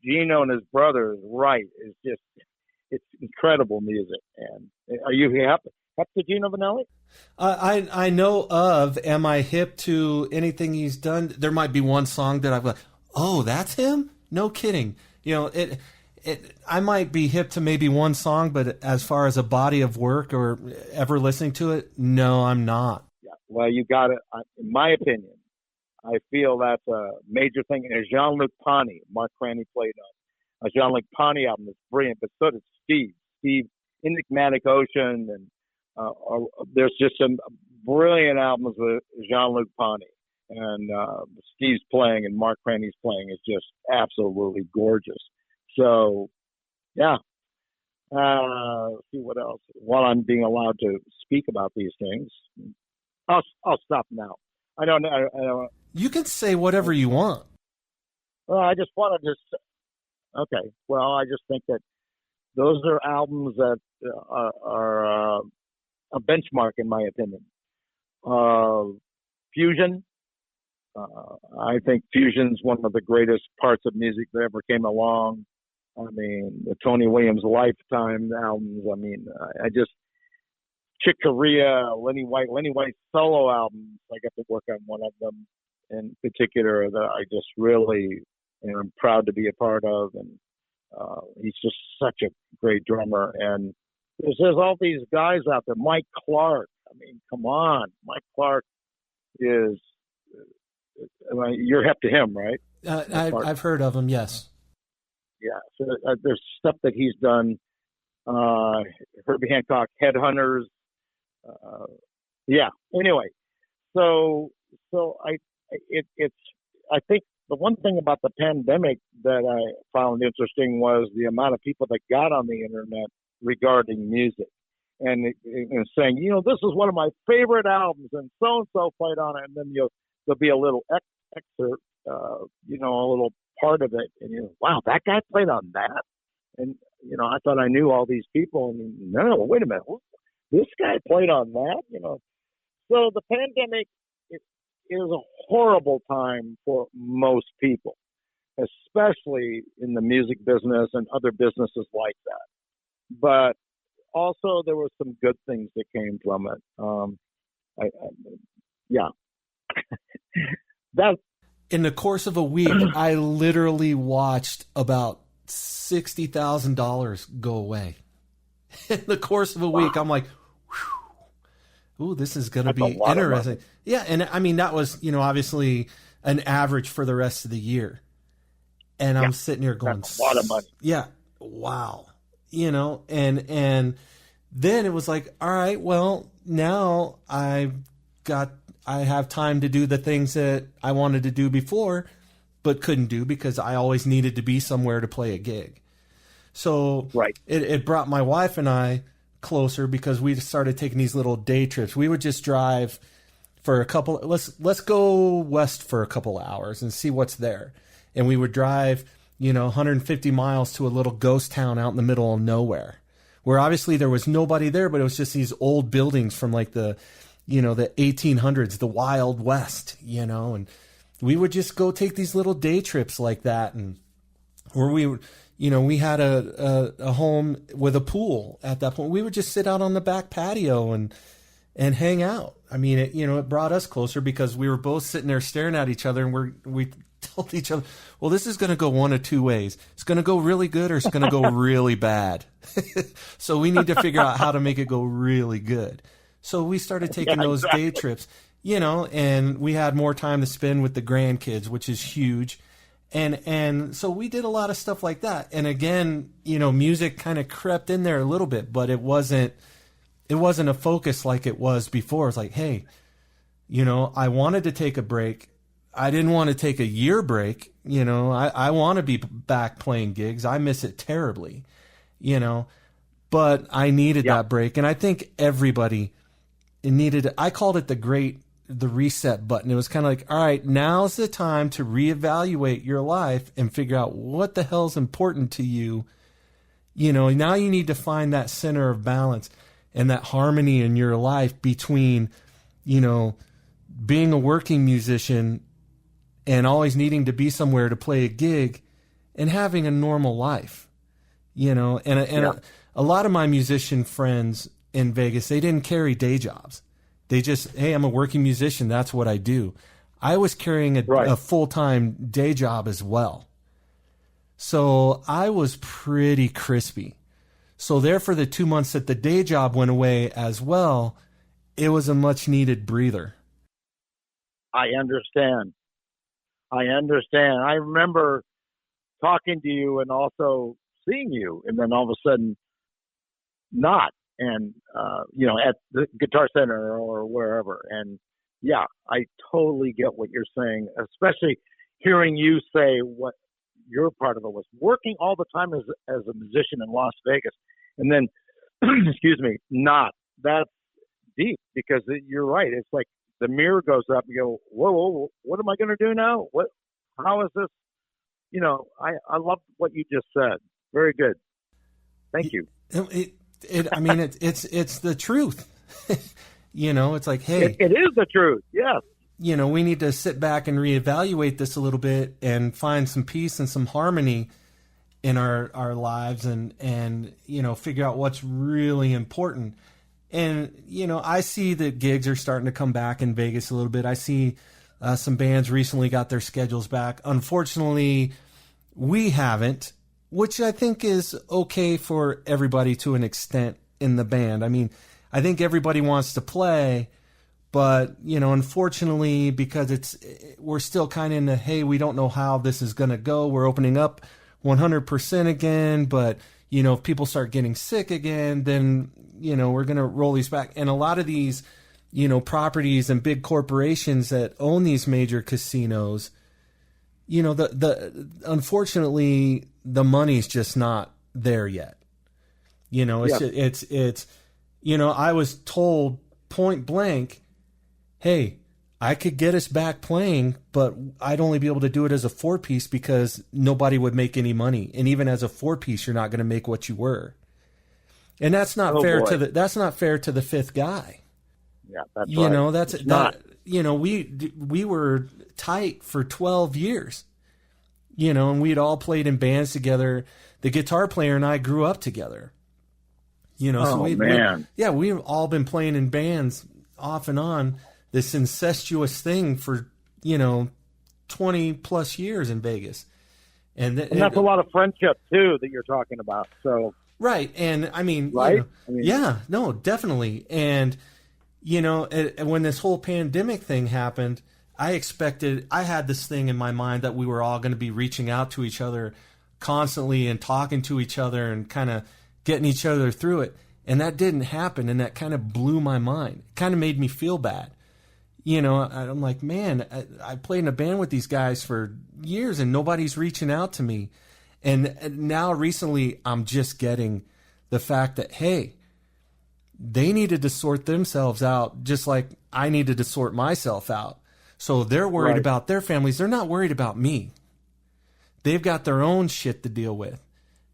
Gino and his brothers write is just, it's incredible music. And are you hip to Gino Vanelli? I know of. Am I hip to anything he's done? There might be one song that I've like, oh, that's him? No kidding. You know, I might be hip to maybe one song, but as far as a body of work or ever listening to it, no, I'm not. Yeah. Well, you got it. In my opinion, I feel that's a major thing. And Jean-Luc Ponty, Mark Craney played on a Jean-Luc Ponty album that's brilliant, but so did Steve. Steve, Enigmatic Ocean, and there's just some brilliant albums with Jean-Luc Ponty. And Steve's playing and Mark Craney's playing is just absolutely gorgeous. So, yeah. Let's see what else. While I'm being allowed to speak about these things, I'll stop now. I don't. You can say whatever you want. Well, I just want to okay. Well, I just think that those are albums that are a benchmark, in my opinion. Fusion. I think fusion's one of the greatest parts of music that ever came along. I mean, the Tony Williams Lifetime albums. I mean, Chick Corea, Lenny White solo albums. I got to work on one of them in particular that I just really am proud to be a part of. And he's just such a great drummer. And there's all these guys out there. Mike Clark. I mean, come on. Mike Clark is, you're hip to him, right? I've heard of him, yes. Yeah. So there's stuff that he's done. Herbie Hancock, Headhunters. Yeah. Anyway, so I think the one thing about the pandemic that I found interesting was the amount of people that got on the internet regarding music and saying, you know, this is one of my favorite albums, and so played on it, and then there'll be a little excerpt, you know, a little part of it, and you know, wow, that guy played on that, and you know, I thought I knew all these people, and no, wait a minute, this guy played on that, you know. So the pandemic is a horrible time for most people, especially in the music business and other businesses like that. But also there were some good things that came from it. Yeah. That in the course of a week, I literally watched about $60,000 go away. In the course of a week, I'm like, ooh, this is going to be interesting. Yeah, and I mean, that was, you know, obviously an average for the rest of the year. And I'm sitting here going, that's a lot of money. Yeah, wow. You know, and then it was like, all right, well, now I have time to do the things that I wanted to do before, but couldn't do because I always needed to be somewhere to play a gig. So right. It brought my wife and I closer because we started taking these little day trips. We would just drive for a couple. Let's go west for a couple hours and see what's there. And we would drive, you know, 150 miles to a little ghost town out in the middle of nowhere, where obviously there was nobody there, but it was just these old buildings from like the 1800s, the Wild West, you know. And we would just go take these little day trips like that, and where we would. You know, we had a home with a pool at that point. We would just sit out on the back patio and hang out. I mean, it brought us closer because we were both sitting there staring at each other, and we told each other, well, this is going to go one of two ways. It's going to go really good or it's going to go really bad. So we need to figure out how to make it go really good. So we started taking those day trips, you know, and we had more time to spend with the grandkids, which is huge. And so we did a lot of stuff like that. And again, you know, music kind of crept in there a little bit, but it wasn't a focus like it was before. It's like, hey, you know, I wanted to take a break. I didn't want to take a year break. You know, I want to be back playing gigs. I miss it terribly, you know, but I needed that break. And I think everybody needed it. I called it the reset button. It was kind of like, all right, now's the time to reevaluate your life and figure out what the hell's important to you. You know, now you need to find that center of balance and that harmony in your life between, you know, being a working musician and always needing to be somewhere to play a gig and having a normal life, you know, and a lot of my musician friends in Vegas, they didn't carry day jobs. They just, hey, I'm a working musician. That's what I do. I was carrying a full-time day job as well. So I was pretty crispy. So there for the 2 months that the day job went away as well, it was a much-needed breather. I understand. I remember talking to you and also seeing you, and then all of a sudden not. And, you know, at the Guitar Center or wherever. And, yeah, I totally get what you're saying, especially hearing you say what your part of it was. Working all the time as a musician in Las Vegas. And then, excuse me, not. That's deep because you're right. It's like the mirror goes up and you go, whoa, what am I going to do now? How is this? You know, I love what you just said. Very good. Thank you. I mean, it's the truth. You know, it's like, hey, it is the truth. Yes. You know, we need to sit back and reevaluate this a little bit and find some peace and some harmony in our lives and, you know, figure out what's really important. And, you know, I see that gigs are starting to come back in Vegas a little bit. I see some bands recently got their schedules back. Unfortunately, we haven't, which I think is okay for everybody to an extent in the band. I mean, I think everybody wants to play, but, you know, unfortunately, because we're still kind of in the, hey, we don't know how this is going to go. We're opening up 100% again, but, you know, if people start getting sick again, then, you know, we're going to roll these back. And a lot of these, you know, properties and big corporations that own these major casinos, you know, unfortunately, the money's just not there yet. You know, it's you know, I was told point blank, hey, I could get us back playing, but I'd only be able to do it as a 4-piece because nobody would make any money. And even as a 4-piece, you're not going to make what you were. And that's not fair to the fifth guy. Yeah, that's you right. know, that's not. You know, we were tight for 12 years. You know, and we'd all played in bands together. The guitar player and I grew up together. You know, we've all been playing in bands off and on, this incestuous thing for, you know, 20 plus years in Vegas. And that's a lot of friendship too that you're talking about. So right. And I mean, right. You know, no, definitely. And, you know, when this whole pandemic thing happened, I had this thing in my mind that we were all going to be reaching out to each other constantly and talking to each other and kind of getting each other through it. And that didn't happen. And that kind of blew my mind. It kind of made me feel bad. You know, I'm like, man, I played in a band with these guys for years and nobody's reaching out to me. And now recently I'm just getting the fact that, hey, they needed to sort themselves out just like I needed to sort myself out. So they're worried about their families. They're not worried about me. They've got their own shit to deal with.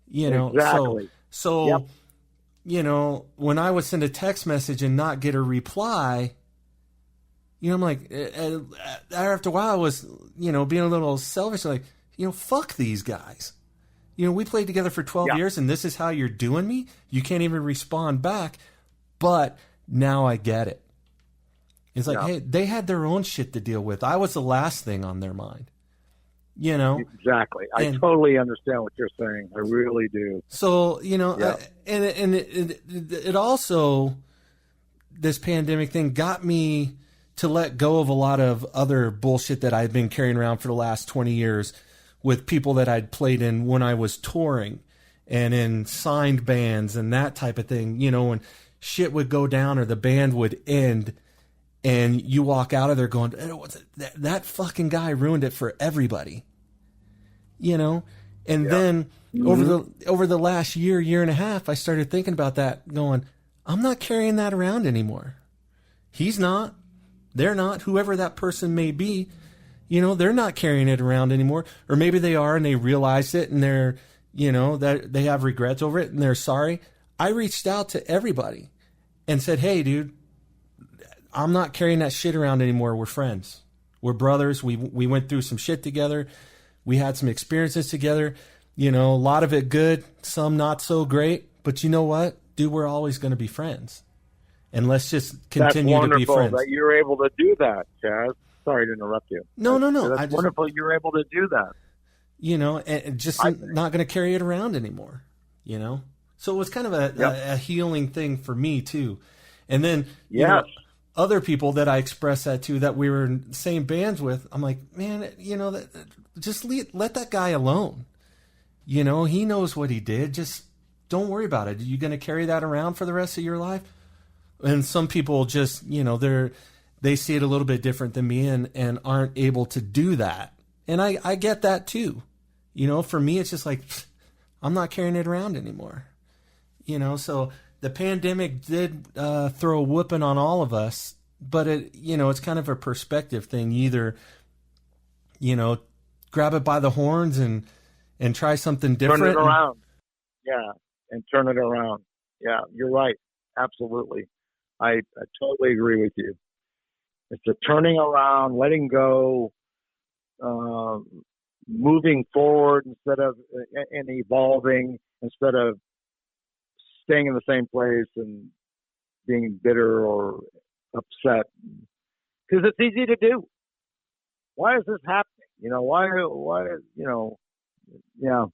You know, exactly. So you know, when I would send a text message and not get a reply, you know, I'm like, after a while I was, you know, being a little selfish, like, you know, fuck these guys. You know, we played together for 12 years and this is how you're doing me? You can't even respond back. But now I get it. It's like, hey, they had their own shit to deal with. I was the last thing on their mind. you know? Exactly. I totally understand what you're saying. I really do. So, you know, it also, this pandemic thing got me to let go of a lot of other bullshit that I've been carrying around for the last 20 years with people that I'd played in when I was touring and in signed bands and that type of thing. You know, when shit would go down or the band would end and you walk out of there going, that fucking guy ruined it for everybody, you know? And then over the last year and a half, I started thinking about that going, I'm not carrying that around anymore. He's not. They're not. Whoever that person may be, you know, they're not carrying it around anymore. Or maybe they are and they realize it and they're, you know, that they have regrets over it and they're sorry. I reached out to everybody and said, hey, dude, I'm not carrying that shit around anymore. We're friends. We're brothers. We went through some shit together. We had some experiences together. You know, a lot of it good, some not so great. But you know what? Dude, we're always going to be friends. And let's just continue to be friends. That's wonderful that you're able to do that, Chaz. Sorry to interrupt you. No. That's wonderful you're able to do that. You know, and just not going to carry it around anymore, you know? So it was kind of a healing thing for me, too. And then, you know, other people that I expressed that to that we were in the same bands with, I'm like, man, you know, just let that guy alone. You know, he knows what he did. Just don't worry about it. Are you going to carry that around for the rest of your life? And some people just, you know, they see it a little bit different than me and aren't able to do that. And I get that too. You know, for me, it's just like, I'm not carrying it around anymore. You know, so the pandemic did throw a whooping on all of us, but it, you know, it's kind of a perspective thing. Either, you know, grab it by the horns and try something different. Turn it around. And turn it around. Yeah, you're right. Absolutely. I totally agree with you. It's a turning around, letting go, moving forward instead of and evolving instead of staying in the same place and being bitter or upset. Because it's easy to do. Why is this happening? You know, why, you know, yeah,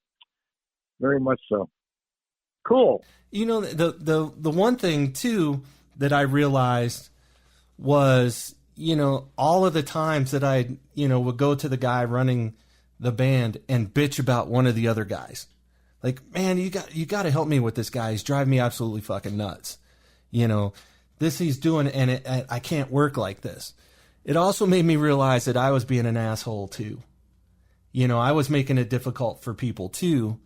very much so. Cool. You know, the one thing, too, that I realized was, you know, all of the times that I, you know, would go to the guy running the band and bitch about one of the other guys. Like, man, you got to help me with this guy. He's driving me absolutely fucking nuts. You know, this he's doing, and I can't work like this. It also made me realize that I was being an asshole, too. You know, I was making it difficult for people, too.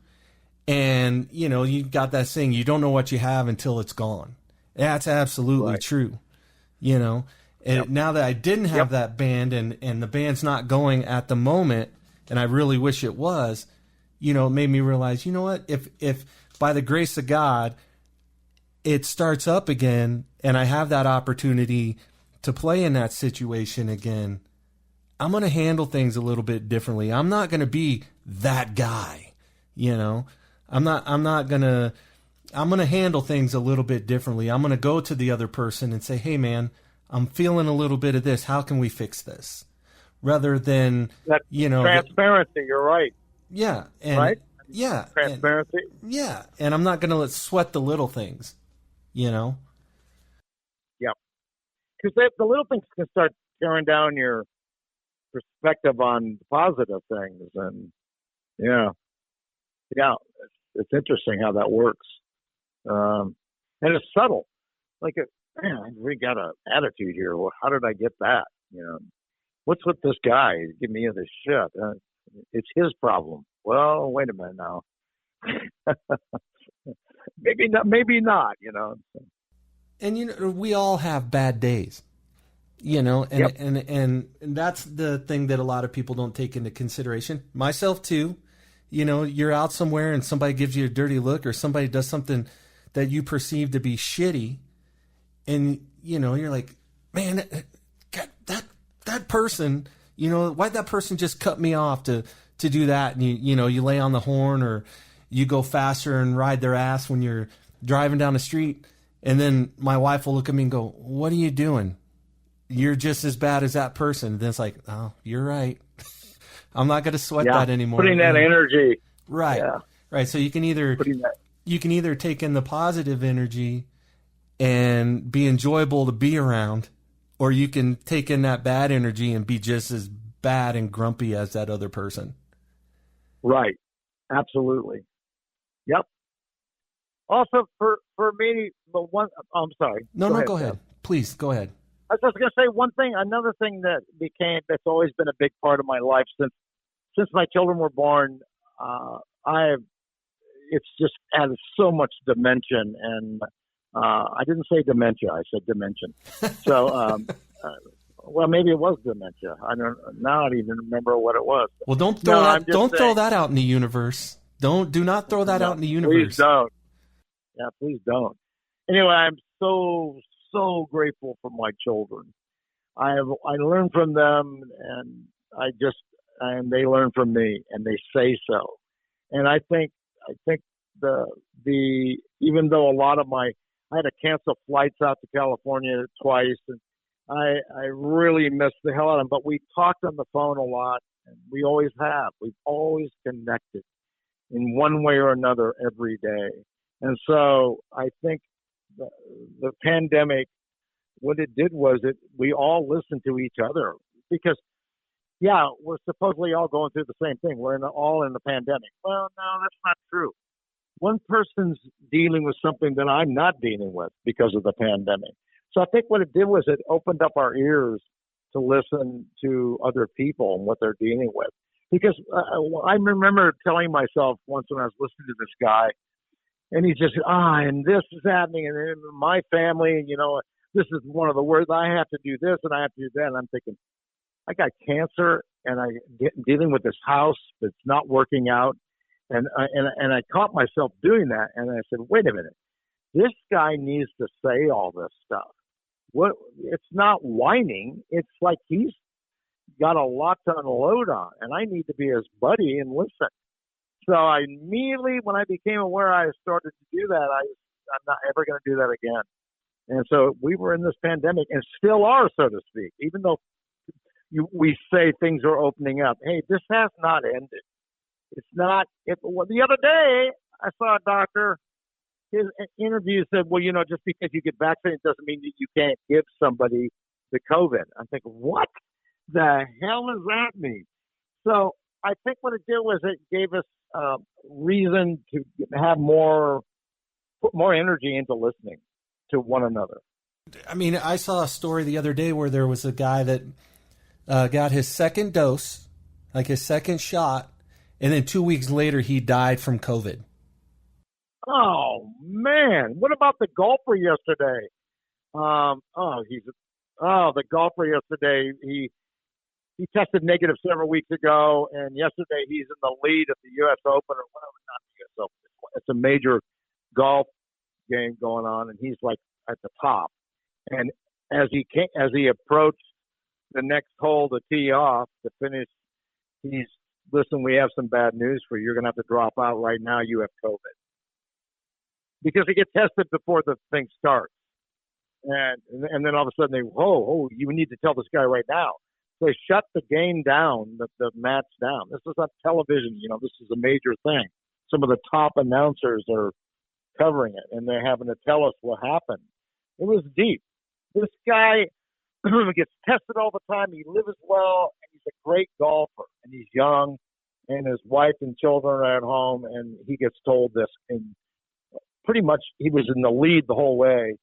And, you know, you got that saying, you don't know what you have until it's gone. That's absolutely true. You know, and now that I didn't have that band and the band's not going at the moment, and I really wish it was, you know, it made me realize, you know what, if by the grace of God, it starts up again and I have that opportunity to play in that situation again, I'm going to handle things a little bit differently. I'm not going to be that guy, you know. I'm going to handle things a little bit differently. I'm going to go to the other person and say, hey, man, I'm feeling a little bit of this. How can we fix this? Rather than, that, you know. Transparency, you're right. Yeah. And, right? Yeah. Transparency. And I'm not going to sweat the little things, you know. Yeah. Because the little things can start tearing down your perspective on positive things. And, yeah, it's interesting how that works. And it's subtle. Like, man, we got an attitude here. Well, how did I get that? You know, what's with this guy? He's giving me this shit. It's his problem. Well, wait a minute now. maybe not, you know. And, you know, we all have bad days, you know, and that's the thing that a lot of people don't take into consideration. Myself, too. You know, you're out somewhere and somebody gives you a dirty look or somebody does something that you perceive to be shitty. And, you know, you're like, man, that person, you know, why'd that person just cut me off to do that? And, you know, you lay on the horn or you go faster and ride their ass when you're driving down the street. And then my wife will look at me and go, what are you doing? You're just as bad as that person. And then it's like, oh, you're right. I'm not going to sweat Yeah, that anymore. putting that energy. Right. Yeah. Right. So you can either take in the positive energy and be enjoyable to be around, or you can take in that bad energy and be just as bad and grumpy as that other person. Right. Absolutely. Yep. Also, for me, I'm sorry. No, go ahead. Please, go ahead. I was just going to say another thing that's always been a big part of my life since my children were born. It's just added so much dimension, and I didn't say dementia, I said dimension. So, well, maybe it was dementia. I don't even remember what it was. Well, don't throw that out in the universe. Do not throw that out in the universe. Please don't. Yeah, please don't. Anyway, I'm so grateful for my children. I learn from them, and they learn from me, and they say so. And I think the even though I had to cancel flights out to California twice, and I really missed the hell out of them. But we talked on the phone a lot, and we always have. We've always connected in one way or another every day. And so I think the pandemic, what it did was we all listened to each other, because, yeah, we're supposedly all going through the same thing. We're all in the pandemic. Well, no, that's not true. One person's dealing with something that I'm not dealing with because of the pandemic. So I think what it did was it opened up our ears to listen to other people and what they're dealing with. Because I remember telling myself once when I was listening to this guy, and he just, and this is happening, and in my family, and, this is one of the words, I have to do this and I have to do that. And I'm thinking, I got cancer, and I'm dealing with this house that's not working out. And I caught myself doing that. And I said, wait a minute, this guy needs to say all this stuff. It's not whining. It's like he's got a lot to unload on, and I need to be his buddy and listen. So I immediately, when I became aware I started to do that, I'm not ever going to do that again. And so we were in this pandemic, and still are, so to speak, even though we say things are opening up. Hey, this has not ended. It's not. The other day, I saw a doctor. His interview said, well, just because you get vaccinated doesn't mean that you can't give somebody the COVID. I'm thinking, what the hell does that mean? So I think what it did was it gave us reason to put more energy into listening to one another. I mean, I saw a story the other day where there was a guy that got his second dose, like his second shot, and then 2 weeks later he died from COVID. Oh man! What about the golfer yesterday? The golfer yesterday. He tested negative several weeks ago, and yesterday he's in the lead at the U.S. Open, or whatever, not the U.S. Open. It's a major golf game going on, and he's like at the top. And as he approached the next hole to tee off to finish, listen, we have some bad news for you. You're going to have to drop out right now. You have COVID. Because he gets tested before the thing starts. And then all of a sudden you need to tell this guy right now. So they shut the game down, the match down. This is on television. This is a major thing. Some of the top announcers are covering it, and they're having to tell us what happened. It was deep. This guy gets tested all the time. He lives well, and he's a great golfer, and he's young, and his wife and children are at home, and he gets told this. And pretty much he was in the lead the whole way.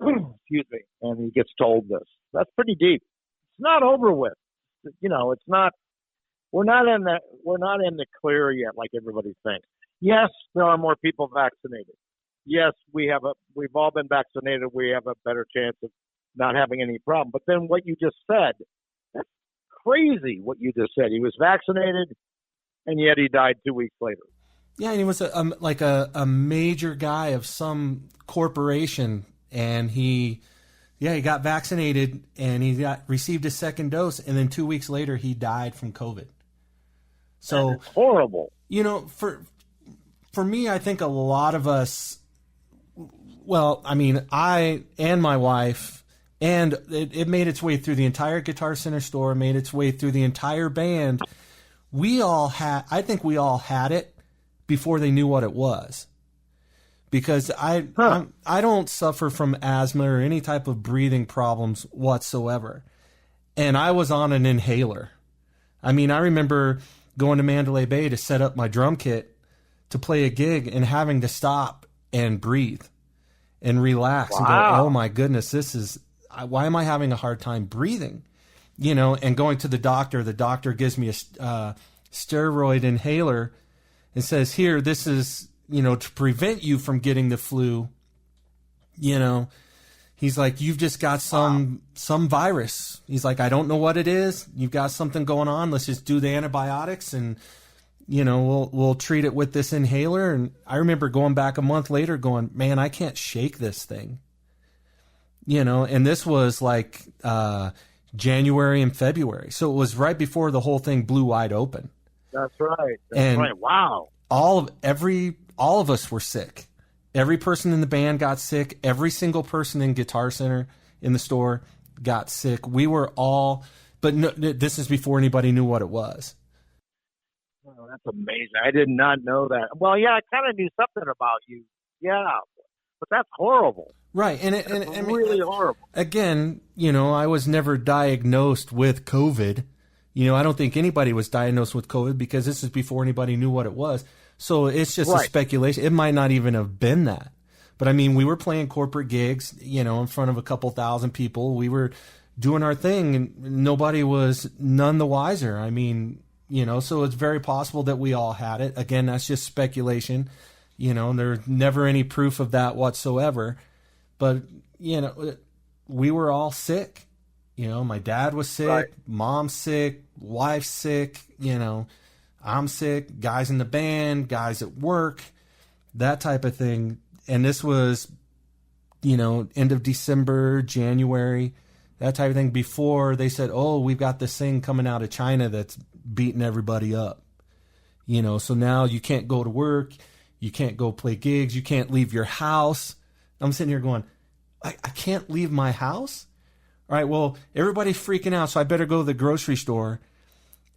Excuse me. And he gets told this. That's pretty deep. It's not over with. It's not. We're not in the clear yet, like everybody thinks. Yes, there are more people vaccinated. Yes, we've all been vaccinated. We have a better chance of not having any problem. But then what you just said, that's crazy. What you just said. He was vaccinated, and yet he died 2 weeks later. Yeah, and he was a major guy of some corporation, and he got vaccinated, and he received his second dose, and then 2 weeks later he died from COVID. So that's horrible. For me, I think a lot of us, well, I mean, I and my wife, and it made its way through the entire Guitar Center store, made its way through the entire band. I think we all had it before they knew what it was. Because I don't suffer from asthma or any type of breathing problems whatsoever. And I was on an inhaler. I mean, I remember going to Mandalay Bay to set up my drum kit to play a gig and having to stop and breathe and relax and go, oh my goodness, why am I having a hard time breathing? And going to the doctor gives me a steroid inhaler and says, here, this is, to prevent you from getting the flu. He's like, you've just got some virus. He's like, I don't know what it is. You've got something going on. Let's just do the antibiotics and, we'll treat it with this inhaler. And I remember going back a month later going, man, I can't shake this thing. And this was like January and February. So it was right before the whole thing blew wide open. That's right. That's right. Wow. All of us were sick. Every person in the band got sick. Every single person in Guitar Center in the store got sick. We were all, but no, this is before anybody knew what it was. Oh, that's amazing. I did not know that. Well, yeah, I kind of knew something about you. Yeah, but that's horrible. Right. And it's really horrible. Again, I was never diagnosed with COVID. I don't think anybody was diagnosed with COVID because this is before anybody knew what it was. So it's just a speculation. It might not even have been that. But I mean, we were playing corporate gigs, in front of a couple thousand people. We were doing our thing and nobody was none the wiser. I mean, so it's very possible that we all had it. Again, that's just speculation. There's never any proof of that whatsoever. But, we were all sick. My dad was sick, mom's sick, wife's sick, I'm sick, guys in the band, guys at work, that type of thing. And this was, end of December, January, that type of thing, before they said, oh, we've got this thing coming out of China that's beating everybody up. So now you can't go to work, you can't go play gigs, you can't leave your house. I'm sitting here going, I can't leave my house? All right, well, everybody's freaking out, so I better go to the grocery store.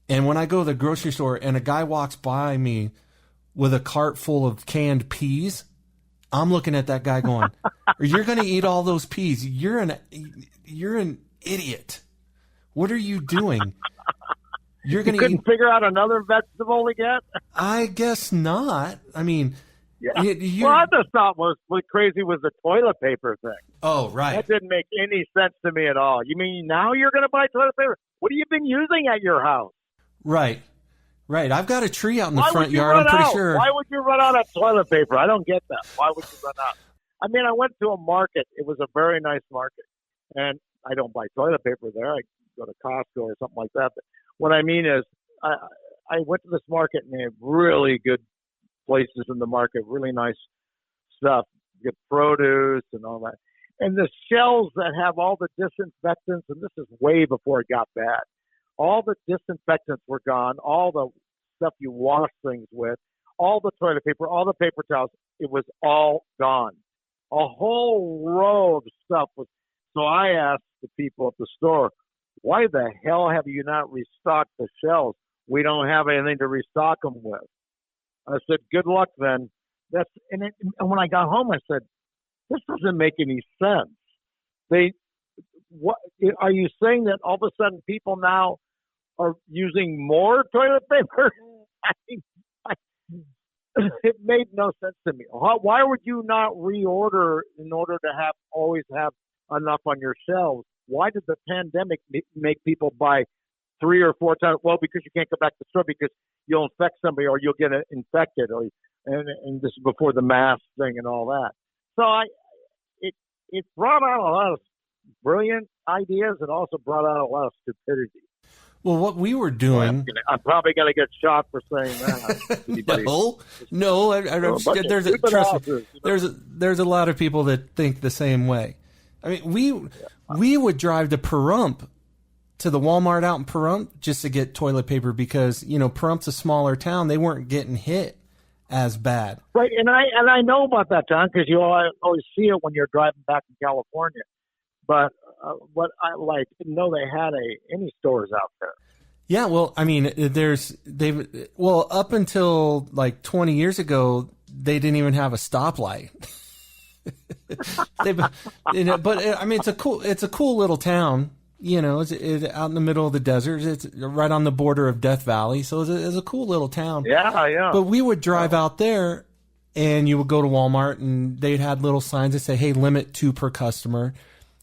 And when I go to the grocery store and a guy walks by me with a cart full of canned peas, I'm looking at that guy going, you're going to eat all those peas. You're an idiot. What are you doing? You couldn't figure out another vegetable to get? I guess not. I mean, yeah. Well, I just thought what crazy was the toilet paper thing. Oh, right. That didn't make any sense to me at all. You mean now you're going to buy toilet paper? What have you been using at your house? Right. I've got a tree out in the front yard. I'm pretty sure. Why would you run out of toilet paper? I don't get that. Why would you run out? I mean, I went to a market. It was a very nice market. And I don't buy toilet paper there. I go to Costco or something like that. But what I mean is I went to this market and they have really good places in the market, really nice stuff, good produce and all that. And the shelves that have all the disinfectants, and this is way before it got bad, all the disinfectants were gone, all the stuff you wash things with, all the toilet paper, all the paper towels, it was all gone. A whole row of stuff was. So I asked the people at the store, why the hell have you not restocked the shelves? We don't have anything to restock them with. I said, good luck then. And when I got home, I said, this doesn't make any sense. What are you saying that all of a sudden people now are using more toilet paper? It made no sense to me. Why would you not reorder in order to always have enough on your shelves? Why did the pandemic make people buy 3 or 4 times? Well, because you can't go back to the store because you'll infect somebody or you'll get infected, and this is before the mask thing and all that. So it brought out a lot of brilliant ideas and also brought out a lot of stupidity. Well, what we were doing... I'm probably going to get shot for saying that. No. There's a lot of people that think the same way. I mean, we would drive to Pahrump, to the Walmart out in Pahrump, just to get toilet paper because, Pahrump's a smaller town. They weren't getting hit as bad. Right, and I know about that town because you always see it when you're driving back from California. But what I didn't know they had any stores out there. Yeah, well, I mean, up until like 20 years ago, they didn't even have a stoplight. But I mean, it's a cool little town. You know, it's out in the middle of the desert. It's right on the border of Death Valley, so it's a cool little town. Yeah. But we would drive out there, and you would go to Walmart, and they'd had little signs that say, "Hey, limit 2 per customer."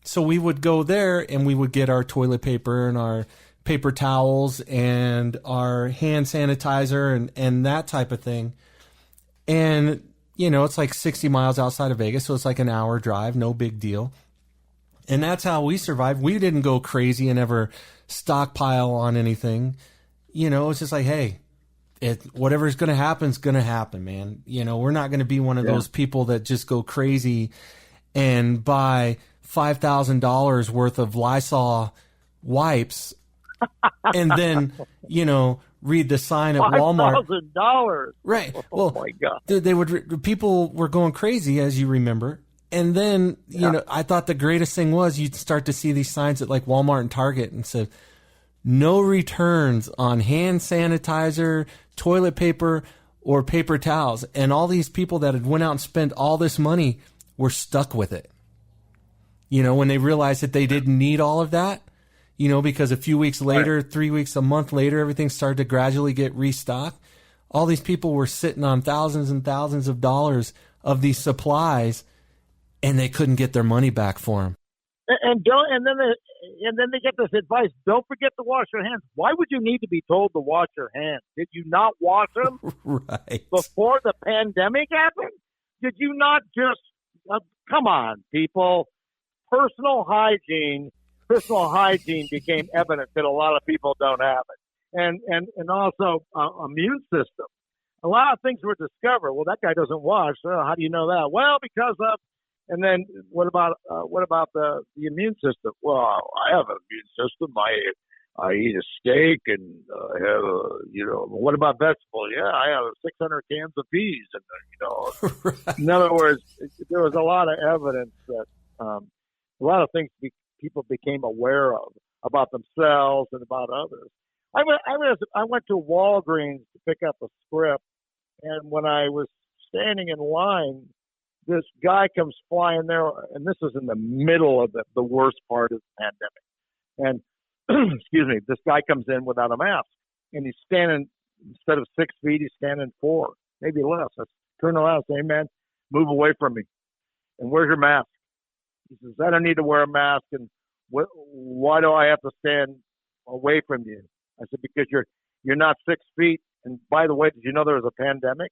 So we would go there, and we would get our toilet paper and our paper towels and our hand sanitizer and that type of thing. And you know, it's like 60 miles outside of Vegas, so it's like an hour drive, no big deal. And that's how we survived. We didn't go crazy and ever stockpile on anything. You know, it's just like, hey, whatever's going to happen is going to happen, man. You know, we're not going to be one of those people that just go crazy and buy $5,000 worth of Lysol wipes and then, you know, read the sign at Walmart. $5,000. Right. Oh, well, my God. People were going crazy, as you remember. And then, you know, I thought the greatest thing was you'd start to see these signs at like Walmart and Target and said, no returns on hand sanitizer, toilet paper, or paper towels. And all these people that had went out and spent all this money were stuck with it. You know, when they realized that they didn't need all of that, you know, because a few weeks later, 3 weeks, a month later, everything started to gradually get restocked. All these people were sitting on thousands and thousands of dollars of these supplies, and they couldn't get their money back for them. And then they get this advice: don't forget to wash your hands. Why would you need to be told to wash your hands? Did you not wash them right before the pandemic happened? Did you not just come on, people? Personal hygiene became evident that a lot of people don't have it, and also immune system. A lot of things were discovered. Well, that guy doesn't wash. So how do you know that? Well, because of. And then what about the immune system? Well, I have an immune system. I eat a steak and have what about vegetables? Yeah, I have 600 cans of peas, and right. In other words, there was a lot of evidence that a lot of things people became aware of about themselves and about others. I went to Walgreens to pick up a script, and when I was standing in line, this guy comes flying there, and this is in the middle of the worst part of the pandemic. And, excuse me, this guy comes in without a mask, and he's standing, instead of 6 feet, he's standing 4, maybe less. I turn around and say, hey, man, move away from me. And where's your mask? He says, I don't need to wear a mask, and why do I have to stand away from you? I said, because you're not 6 feet. And by the way, did you know there was a pandemic?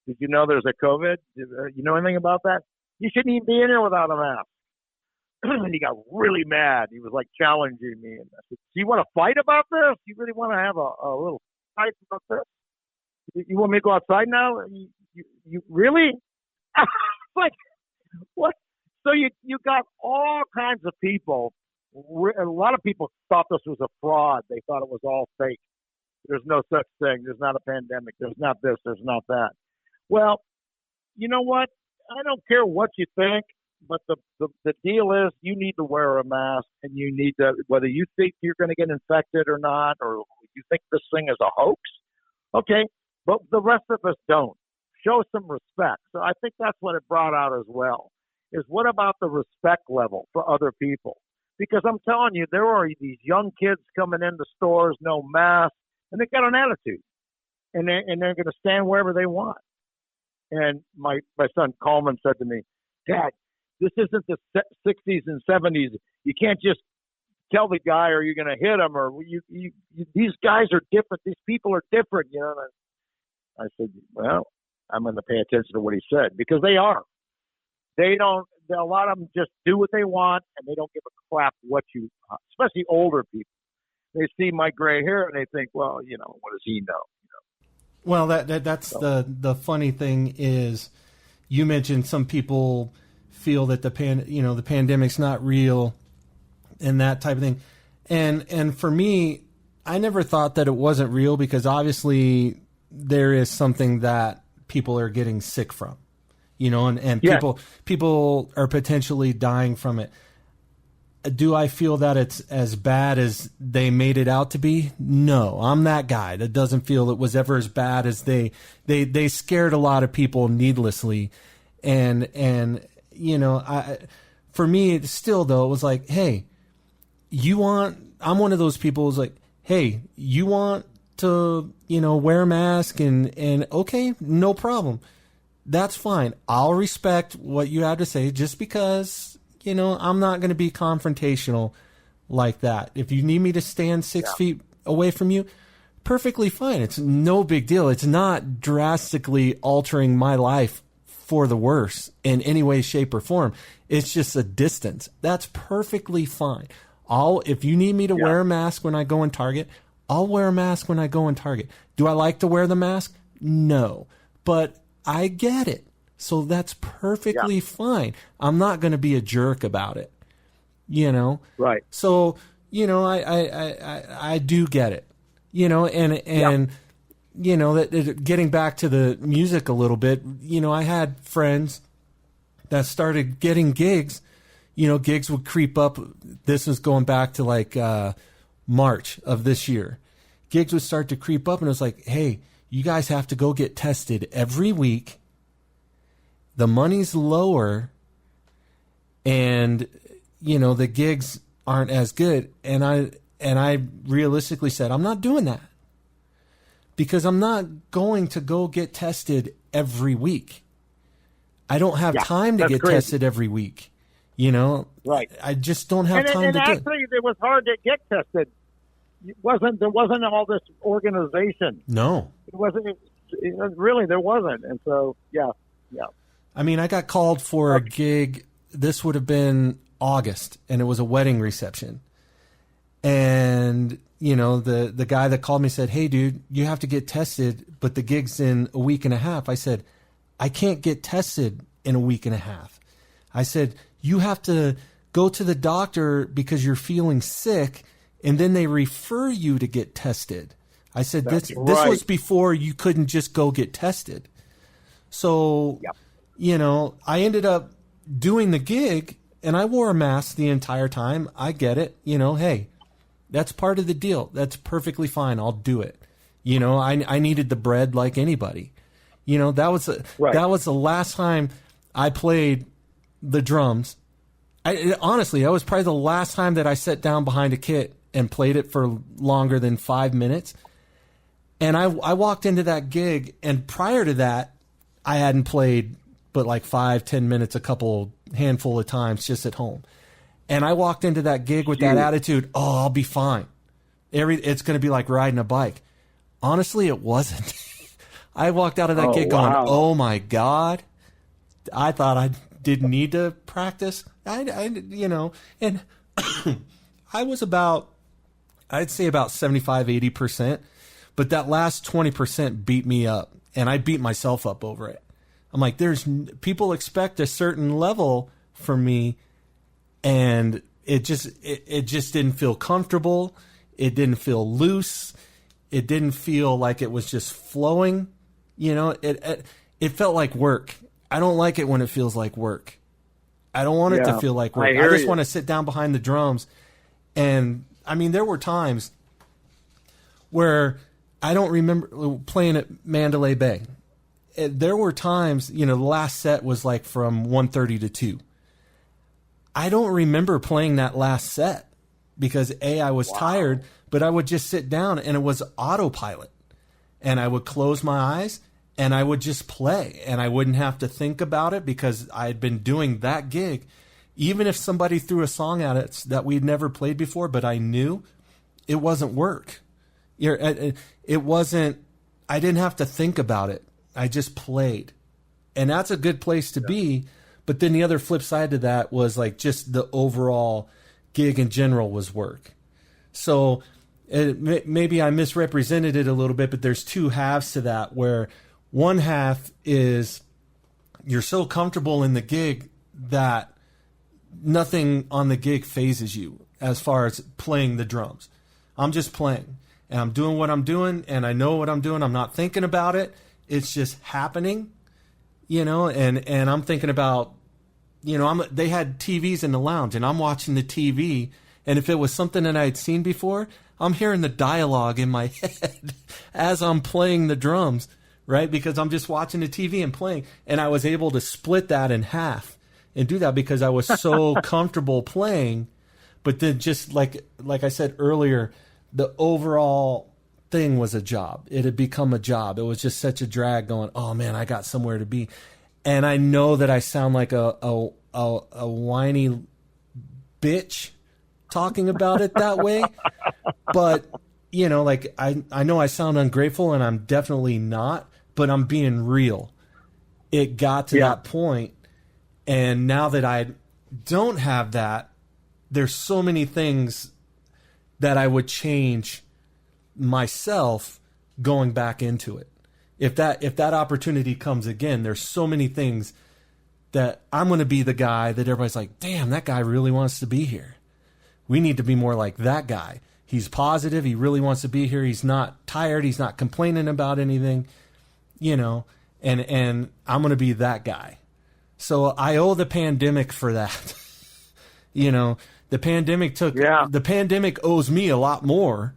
Did you know there's a COVID? You know anything about that? You shouldn't even be in here without a mask. And he got really mad. He was like challenging me. And I said, do you want to fight about this? You really want to have a little fight about this? You want me to go outside now? You really? Like, what? So you got all kinds of people. A lot of people thought this was a fraud. They thought it was all fake. There's no such thing. There's not a pandemic. There's not this. There's not that. Well, you know what? I don't care what you think, but the deal is you need to wear a mask, and you need to, whether you think you're going to get infected or not, or you think this thing is a hoax, okay, but the rest of us don't. Show some respect. So I think that's what it brought out as well, is what about the respect level for other people? Because I'm telling you, there are these young kids coming into stores, no mask, and they got an attitude, and they're going to stand wherever they want. And my son Coleman said to me, Dad, this isn't the 60s and 70s. You can't just tell the guy or you're going to hit him, or these guys are different. These people are different, you know. And I said, well, I'm going to pay attention to what he said, because they are. They don't. A lot of them just do what they want, and they don't give a crap what you. Especially older people, they see my gray hair and they think, well, you know, what does he know? Well, that's the funny thing is, you mentioned some people feel that the pandemic's not real, and that type of thing, and for me, I never thought that it wasn't real, because obviously there is something that people are getting sick from, you know, and yes. people are potentially dying from it. do I feel that it's as bad as they made it out to be? No, I'm that guy that doesn't feel it was ever as bad as they scared a lot of people needlessly. And you know, for me, it's still though, it was like, hey, I'm one of those people who's like, hey, you want to, you know, wear a mask and okay, no problem. That's fine. I'll respect what you have to say just because, you know, I'm not going to be confrontational like that. If you need me to stand 6 feet away from you, perfectly fine. It's no big deal. It's not drastically altering my life for the worse in any way, shape, or form. It's just a distance. That's perfectly fine. If you need me to wear a mask when I go in Target, I'll wear a mask when I go in Target. Do I like to wear the mask? No. But I get it. So that's perfectly fine. I'm not going to be a jerk about it. You know? Right. So, you know, I do get it. You know, and you know, that getting back to the music a little bit, you know, I had friends that started getting gigs. You know, gigs would creep up. This was going back to like March of this year. Gigs would start to creep up, and it was like, hey, you guys have to go get tested every week. The money's lower, and, you know, the gigs aren't as good. And I realistically said, I'm not doing that because I'm not going to go get tested every week. I don't have time to get tested every week. You know, right? I just don't have time to do it. And actually, it was hard to get tested. There wasn't all this organization. No, it wasn't. Really, there wasn't. And so, yeah. I mean, I got called for a gig. This would have been August, and it was a wedding reception. And you know, the guy that called me said, "Hey, dude, you have to get tested, but the gig's in a week and a half." I said, "I can't get tested in a week and a half." I said, "You have to go to the doctor because you're feeling sick, and then they refer you to get tested." I said, this was before you couldn't just go get tested. So, you know, I ended up doing the gig, and I wore a mask the entire time. I get it. You know, hey, that's part of the deal. That's perfectly fine. I'll do it. You know, I needed the bread like anybody. You know, that was the last time I played the drums. Honestly, that was probably the last time that I sat down behind a kit and played it for longer than 5 minutes. And I walked into that gig, and prior to that, I hadn't played but like 5-10 minutes, a handful of times just at home. And I walked into that gig with that attitude, oh, I'll be fine. It's going to be like riding a bike. Honestly, it wasn't. I walked out of that gig going, oh my God. I thought I didn't need to practice. You know, and I was I'd say about 75, 80%, but that last 20% beat me up, and I beat myself up over it. I'm like, people expect a certain level from me, and it just didn't feel comfortable. It didn't feel loose. It didn't feel like it was just flowing. You know, it felt like work. I don't like it when it feels like work. I don't want it to feel like work. I just want to sit down behind the drums. And I mean, there were times where I don't remember playing at Mandalay Bay. There were times, you know, the last set was like from 1:30 to 2. I don't remember playing that last set because I was tired, but I would just sit down and it was autopilot. And I would close my eyes and I would just play, and I wouldn't have to think about it because I had been doing that gig. Even if somebody threw a song at it that we'd never played before, but I knew it wasn't work. It wasn't, I didn't have to think about it. I just played. And that's a good place to be. But then the other flip side to that was like just the overall gig in general was work. So maybe I misrepresented it a little bit, but there's two halves to that, where one half is you're so comfortable in the gig that nothing on the gig phases you as far as playing the drums. I'm just playing, and I'm doing what I'm doing, and I know what I'm doing. I'm not thinking about it. It's just happening, you know, and I'm thinking about they had TVs in the lounge, and I'm watching the TV, and if it was something that I had seen before, I'm hearing the dialogue in my head as I'm playing the drums, right? Because I'm just watching the TV and playing, and I was able to split that in half and do that because I was so comfortable playing. But then just like I said earlier, the overall thing was a job. It had become a job. It was just such a drag going, oh man, I got somewhere to be. And I know that I sound like a whiny bitch talking about it that way. But, like I know I sound ungrateful, and I'm definitely not, but I'm being real. It got to that point, and now that I don't have that, there's so many things that I would change myself going back into it. If that opportunity comes again, there's so many things that I'm going to be the guy that everybody's like, damn, that guy really wants to be here. We need to be more like that guy. He's positive. He really wants to be here. He's not tired. He's not complaining about anything, and I'm going to be that guy. So I owe the pandemic for that. The pandemic owes me a lot more,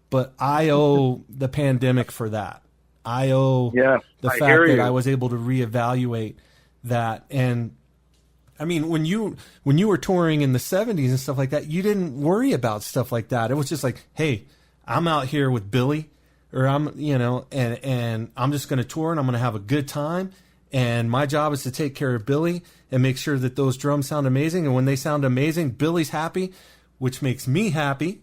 but I owe the pandemic for that. I owe the fact that I was able to reevaluate that. And I mean, when you were touring in the 70s and stuff like that, you didn't worry about stuff like that. It was just like, hey, I'm out here with Billy, or and I'm just going to tour, and I'm going to have a good time. And my job is to take care of Billy and make sure that those drums sound amazing. And when they sound amazing, Billy's happy, which makes me happy,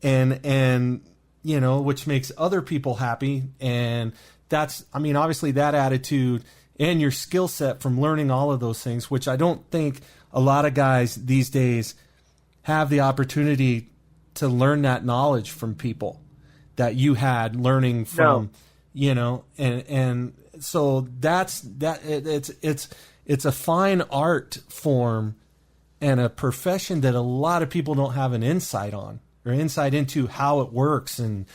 and which makes other people happy. And obviously that attitude and your skill set from learning all of those things, which I don't think a lot of guys these days have the opportunity to learn that knowledge from people that you had learning from, and so it's a fine art form and a profession that a lot of people don't have an insight on, or insight into how it works. And,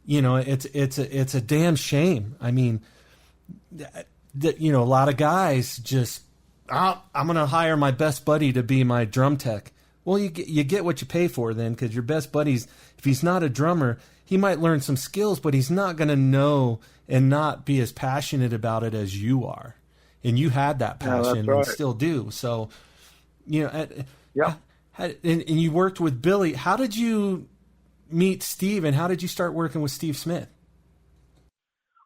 it's a damn shame. I mean, that, a lot of guys just, I'm going to hire my best buddy to be my drum tech. Well, you get what you pay for then, because your best buddy's, if he's not a drummer, he might learn some skills, but he's not going to know and not be as passionate about it as you are. And you had that passion and still do. So, and you worked with Billy. How did you meet Steve, and how did you start working with Steve Smith?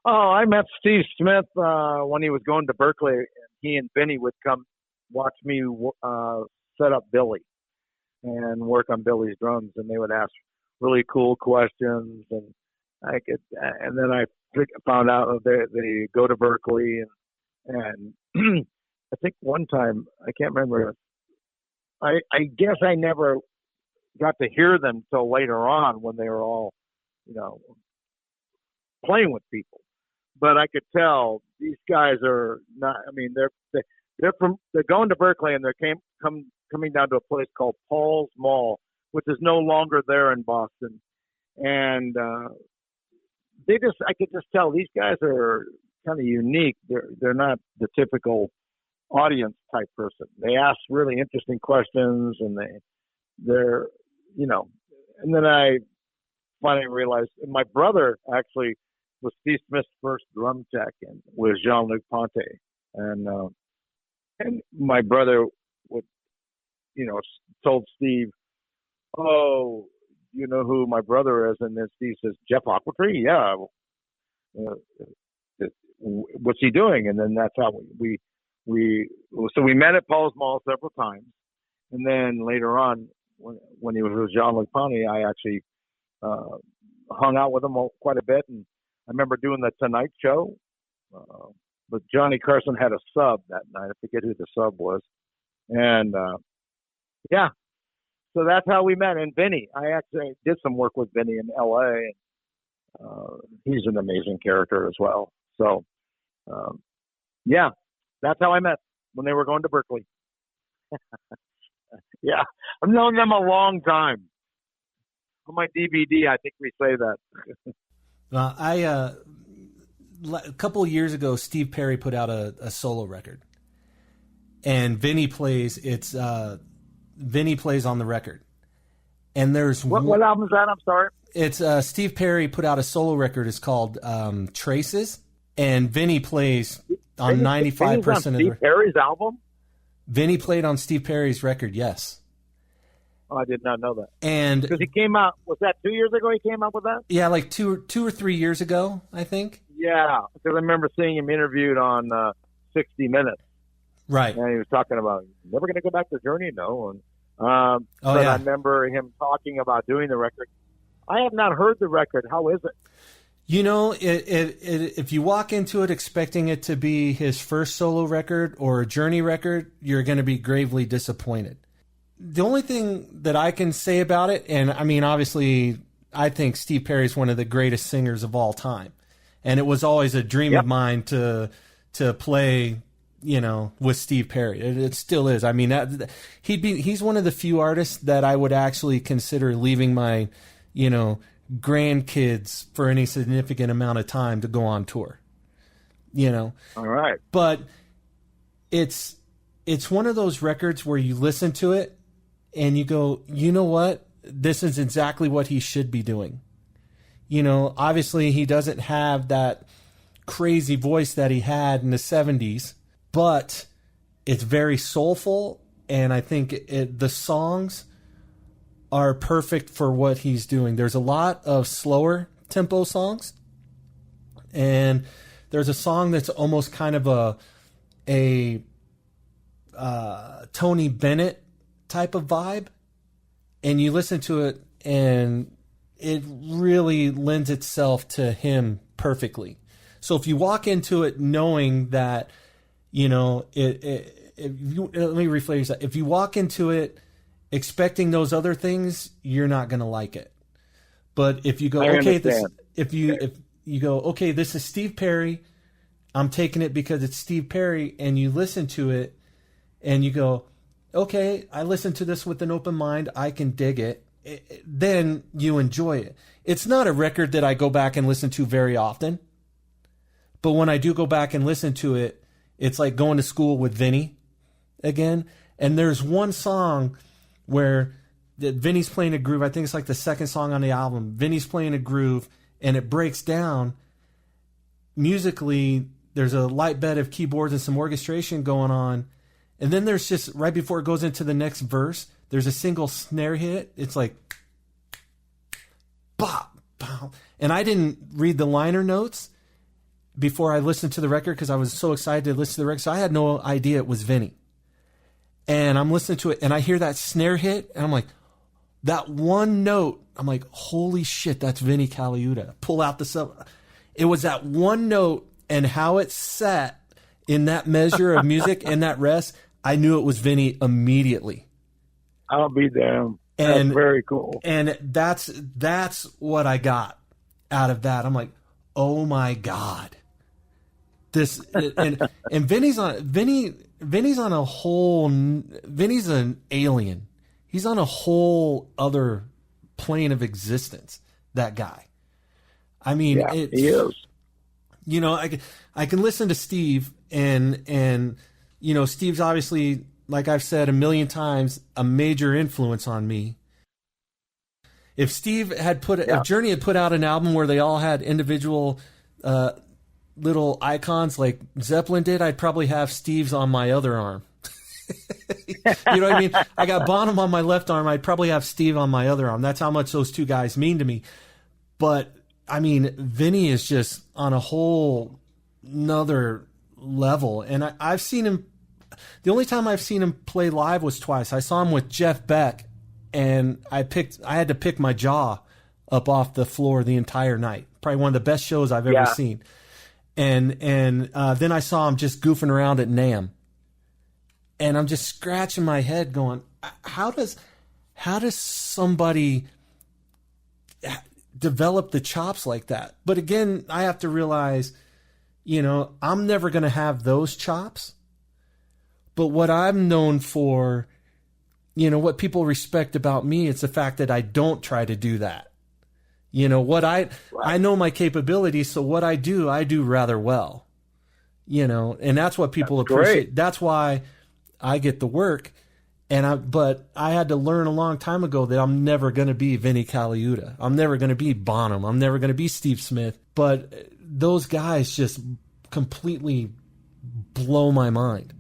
Oh, I met Steve Smith when he was going to Berkeley, and he and Benny would come watch me set up Billy and work on Billy's drums, and they would ask really cool questions, and then I found out that they go to Berkeley, and I think one time, I can't remember, I guess I never got to hear them till later on when they were all, playing with people. But I could tell these guys are not. I mean, they're going to Berkeley, and they're coming down to a place called Paul's Mall, which is no longer there in Boston. And I could just tell these guys are kind of unique. They're not the typical audience type person. They ask really interesting questions, and they're And then I finally realized, and my brother actually was Steve Smith's first drum tech, and was Jean-Luc Ponty, and my brother would, told Steve, "Oh, you know who my brother is?" And then Steve says, "Jeff Ocheltree, yeah. What's he doing?" And then that's how we met at Paul's Mall several times, and then later on, when he was with Jean-Luc Ponty, I actually hung out with him quite a bit. And I remember doing the Tonight Show, but Johnny Carson had a sub that night. I forget who the sub was. And, so that's how we met. And Benny, I actually did some work with Benny in L.A. He's an amazing character as well. So, that's how I met when they were going to Berkeley. Yeah, I've known them a long time. On my DVD, I think we say that. A couple of years ago, Steve Perry put out a solo record, and Vinny plays. Vinny plays on the record. And there's what album is that? I'm sorry. It's Steve Perry put out a solo record. It's called Traces, and Vinny plays on 95% of Steve Perry's album. Vinny played on Steve Perry's record. Yes. Oh, I did not know that. And because he came out, was that 2 years ago? He came out with that. Yeah, like two or 3 years ago, I think. Yeah, because I remember seeing him interviewed on 60 Minutes. Right. And he was talking about never going to go back to Journey, no. And but yeah. I remember him talking about doing the record. I have not heard the record. How is it? You know, if you walk into it expecting it to be his first solo record or a Journey record, you're going to be gravely disappointed. The only thing that I can say about it, and I mean, obviously, I think Steve Perry is one of the greatest singers of all time. And it was always a dream of mine to play, you know, with Steve Perry. It still is. I mean, he's one of the few artists that I would actually consider leaving my, you know, grandkids for any significant amount of time to go on tour. You know. All right. But it's one of those records where you listen to it and you go, you know what? This is exactly what he should be doing. You know, obviously he doesn't have that crazy voice that he had in the 70s, but it's very soulful, and I think the songs are perfect for what he's doing. There's a lot of slower tempo songs, and there's a song that's almost kind of a Tony Bennett type of vibe, and you listen to it and it really lends itself to him perfectly. So if you walk into it knowing that, you know, let me rephrase that. If you walk into it expecting those other things, you're not going to like it. But if you go, if you go, okay, this is Steve Perry, I'm taking it because it's Steve Perry, and you listen to it and you go, okay, I listened to this with an open mind, I can dig it. Then you enjoy it. It's not a record that I go back and listen to very often, but when I do go back and listen to it, it's like going to school with Vinny again. And there's one song where Vinny's playing a groove. I think it's like the second song on the album. Vinny's playing a groove and it breaks down musically. There's a light bed of keyboards and some orchestration going on. And then there's just, right before it goes into the next verse, there's a single snare hit. It's like, bop, bop. And I didn't read the liner notes before I listened to the record because I was so excited to listen to the record. So I had no idea it was Vinny. And I'm listening to it and I hear that snare hit and I'm like, that one note, I'm like, holy shit, that's Vinny Colaiuta. Pull out the sub. It was that one note and how it sat in that measure of music and that rest. I knew it was Vinny immediately. I'll be damned. That's very cool. And that's what I got out of that. I'm like, oh my God. This and Vinny's on a whole, Vinny's an alien. He's on a whole other plane of existence, that guy. I mean, yeah, he is. You know, I can listen to Steve and you know, Steve's obviously, like I've said a million times, a major influence on me. If Steve had if Journey had put out an album where they all had individual little icons like Zeppelin did, I'd probably have Steve's on my other arm. You know what I mean? I got Bonham on my left arm. I'd probably have Steve on my other arm. That's how much those two guys mean to me. But I mean, Vinny is just on a whole nother level. And I've seen him. The only time I've seen him play live was twice. I saw him with Jeff Beck, and I had to pick my jaw up off the floor the entire night. Probably one of the best shows I've ever seen. And then I saw him just goofing around at NAMM, and I'm just scratching my head, going, how does somebody develop the chops like that? But again, I have to realize, you know, I'm never going to have those chops. But what I'm known for, you know, what people respect about me, it's the fact that I don't try to do that. You know, I know my capabilities, so what I do rather well. You know, and that's what people appreciate. Great. That's why I get the work. But I had to learn a long time ago that I'm never going to be Vinnie Colaiuta. I'm never going to be Bonham. I'm never going to be Steve Smith. But those guys just completely blow my mind,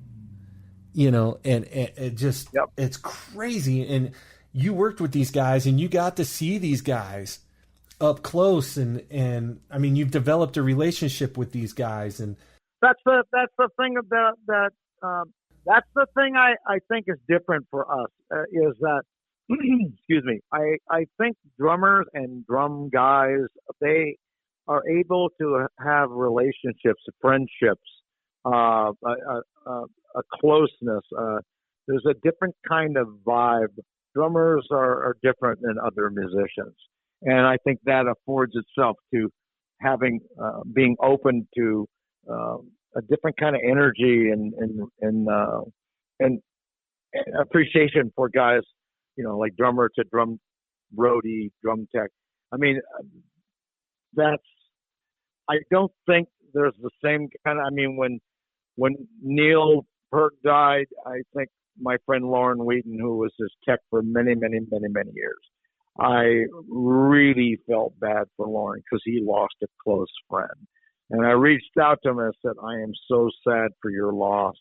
and it just, It's crazy. And you worked with these guys and you got to see these guys up close. And I mean, you've developed a relationship with these guys. And that's the thing about that. That's the thing I think is different for us is that, excuse me, I think drummers and drum guys, they are able to have relationships, friendships, a closeness. There's a different kind of vibe. Drummers are different than other musicians. And I think that affords itself to having, being open to, a different kind of energy and appreciation for guys, like drummer to drum roadie, drum tech. I mean, I don't think there's the same kind of, I mean, when Neil Peart died, I think my friend Lauren Wheaton, who was his tech for many, many, many, many years, I really felt bad for Lauren because he lost a close friend. And I reached out to him and said, I am so sad for your loss.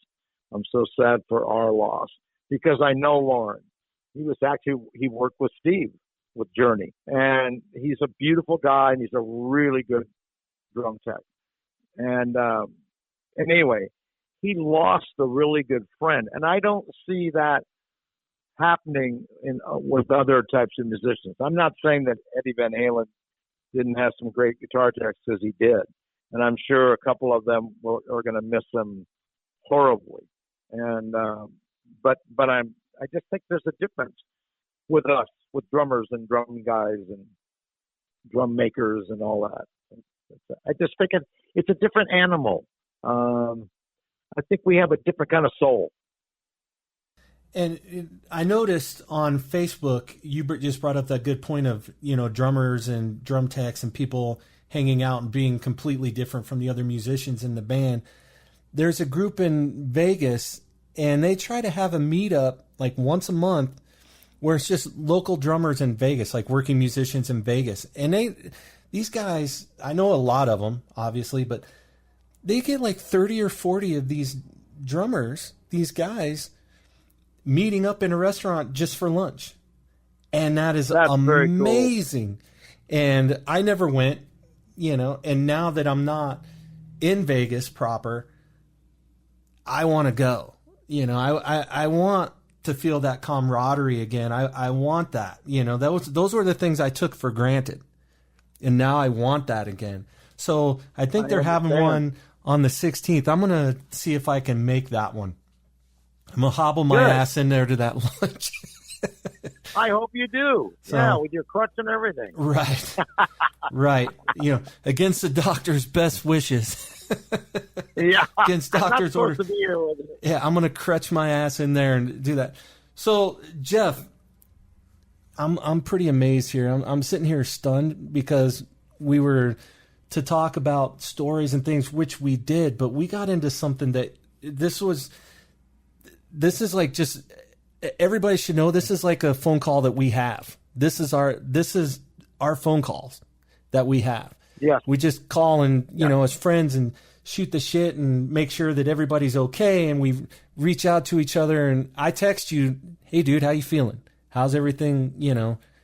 I'm so sad for our loss because I know Lauren. He worked with Steve with Journey, and he's a beautiful guy and he's a really good drum tech. And anyway, he lost a really good friend, and I don't see that happening with other types of musicians. I'm not saying that Eddie Van Halen didn't have some great guitar techs, because he did. And I'm sure a couple of them are going to miss him horribly. And but I just think there's a difference with us, with drummers and drum guys and drum makers and all that. I just think it's a different animal. I think we have a different kind of soul. And I noticed on Facebook, you just brought up that good point of, drummers and drum techs and people hanging out and being completely different from the other musicians in the band. There's a group in Vegas, and they try to have a meetup like once a month where it's just local drummers in Vegas, like working musicians in Vegas. And these guys, I know a lot of them, obviously, but they get like 30 or 40 of these drummers, these guys, meeting up in a restaurant just for lunch. And that's amazing. Cool. And I never went, and now that I'm not in Vegas proper, I want to go. I want to feel that camaraderie again. I want that. Those were the things I took for granted. And now I want that again. So I think they're having one on the 16th. I'm going to see if I can make that one. I'm going to hobble my ass in there to that lunch. I hope you do. So, with your crutch and everything. Right. Right. Against the doctor's best wishes. Yeah. Against doctor's orders. To be here with it. Yeah, I'm going to crutch my ass in there and do that. So, Jeff, I'm pretty amazed here. I'm sitting here stunned because we were to talk about stories and things, which we did, but we got into something that this is like just everybody should know. This is like a phone call that we have. This is our phone calls that we have. Yeah. We just call and, as friends and shoot the shit and make sure that everybody's okay. And we reach out to each other, and I text you, hey dude, how you feeling? How's everything?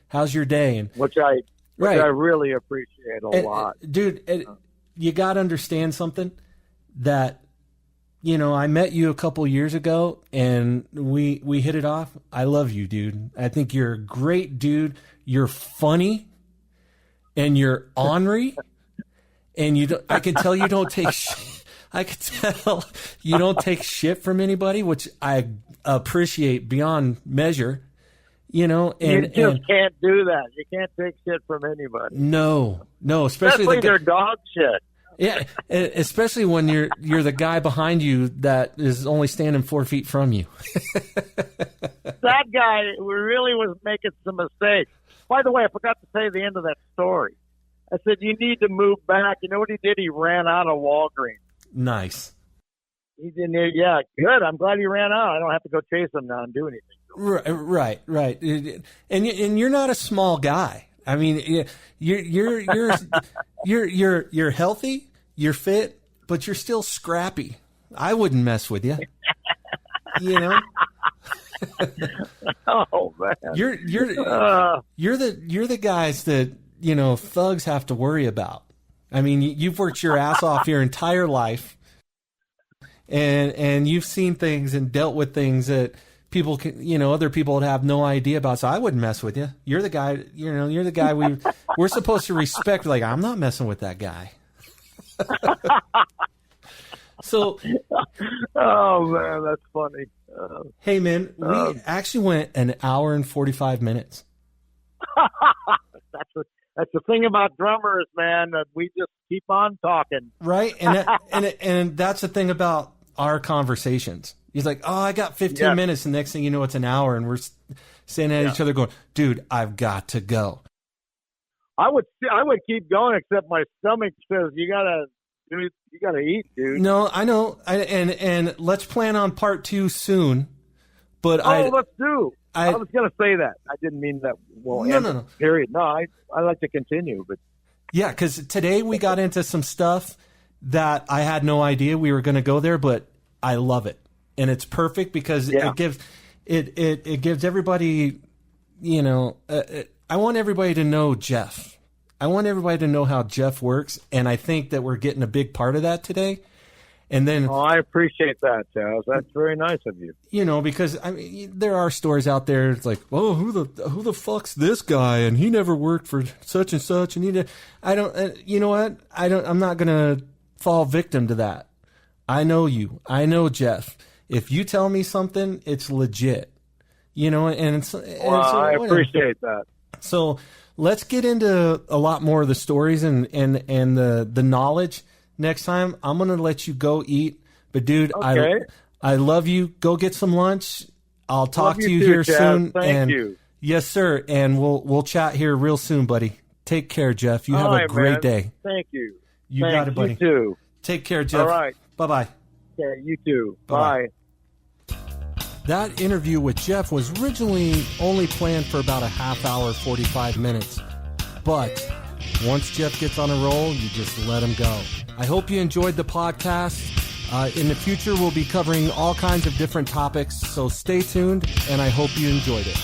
How's your day? And which I really appreciate a lot. Dude, you got to understand something that, I met you a couple years ago and we hit it off. I love you, dude. I think you're a great dude. You're funny and you're ornery, and I can tell you don't take shit. I can tell you don't take shit from anybody, which I appreciate beyond measure. And you just can't do that. You can't take shit from anybody. No, especially their dog shit. Yeah, especially when you're the guy behind you that is only standing 4 feet from you. That guy really was making some mistakes. By the way, I forgot to say the end of that story. I said, you need to move back. You know what he did? He ran out of Walgreens. Nice. He didn't. Yeah, good. I'm glad he ran out. I don't have to go chase him now and do anything. Right. And you're not a small guy. I mean, you're healthy, you're fit, but you're still scrappy. I wouldn't mess with you. You know. Oh man. You're the guys that, thugs have to worry about. I mean, you've worked your ass off your entire life, and you've seen things and dealt with things that people can, other people would have no idea about. So I wouldn't mess with you. You're the guy, you're the guy we're supposed to respect. Like, I'm not messing with that guy. So, oh man, that's funny. Hey man, we actually went an hour and 45 minutes. That's the thing about drummers, man. We just keep on talking, right? And that's the thing about our conversations. He's like, "Oh, I got 15 minutes," and next thing you know, it's an hour, and we're standing at each other, going, "Dude, I've got to go." I would keep going, except my stomach says you gotta eat, dude. No, I know, and let's plan on part 2 soon. But let's do. I was going to say that. I didn't mean that. Well, no. Period. No, I like to continue, but yeah, because today we got into some stuff that I had no idea we were going to go there, but I love it, and it's perfect because it gives everybody, I want everybody to know Jeff. I want everybody to know how Jeff works, and I think that we're getting a big part of that today. And then, I appreciate that, Charles. That's very nice of you. Because I mean, there are stories out there. It's like, oh, who the fuck's this guy? And he never worked for such and such. And you know what? I'm not gonna fall victim to that. I know you. I know Jeff. If you tell me something, it's legit. I appreciate that. So let's get into a lot more of the stories and the knowledge. Next time, I'm going to let you go eat. But, dude, okay. I love you. Go get some lunch. I'll talk to you too, here Chaz. soon. Thank you. Yes, sir. And we'll chat here real soon, buddy. Take care, Jeff. You have a great day. Thank you. You got it, buddy. You too. Take care, Jeff. All right. Bye-bye. Yeah, you too. Bye. That interview with Jeff was originally only planned for about a half hour, 45 minutes. But once Jeff gets on a roll, you just let him go. I hope you enjoyed the podcast. In the future, we'll be covering all kinds of different topics, so stay tuned, and I hope you enjoyed it.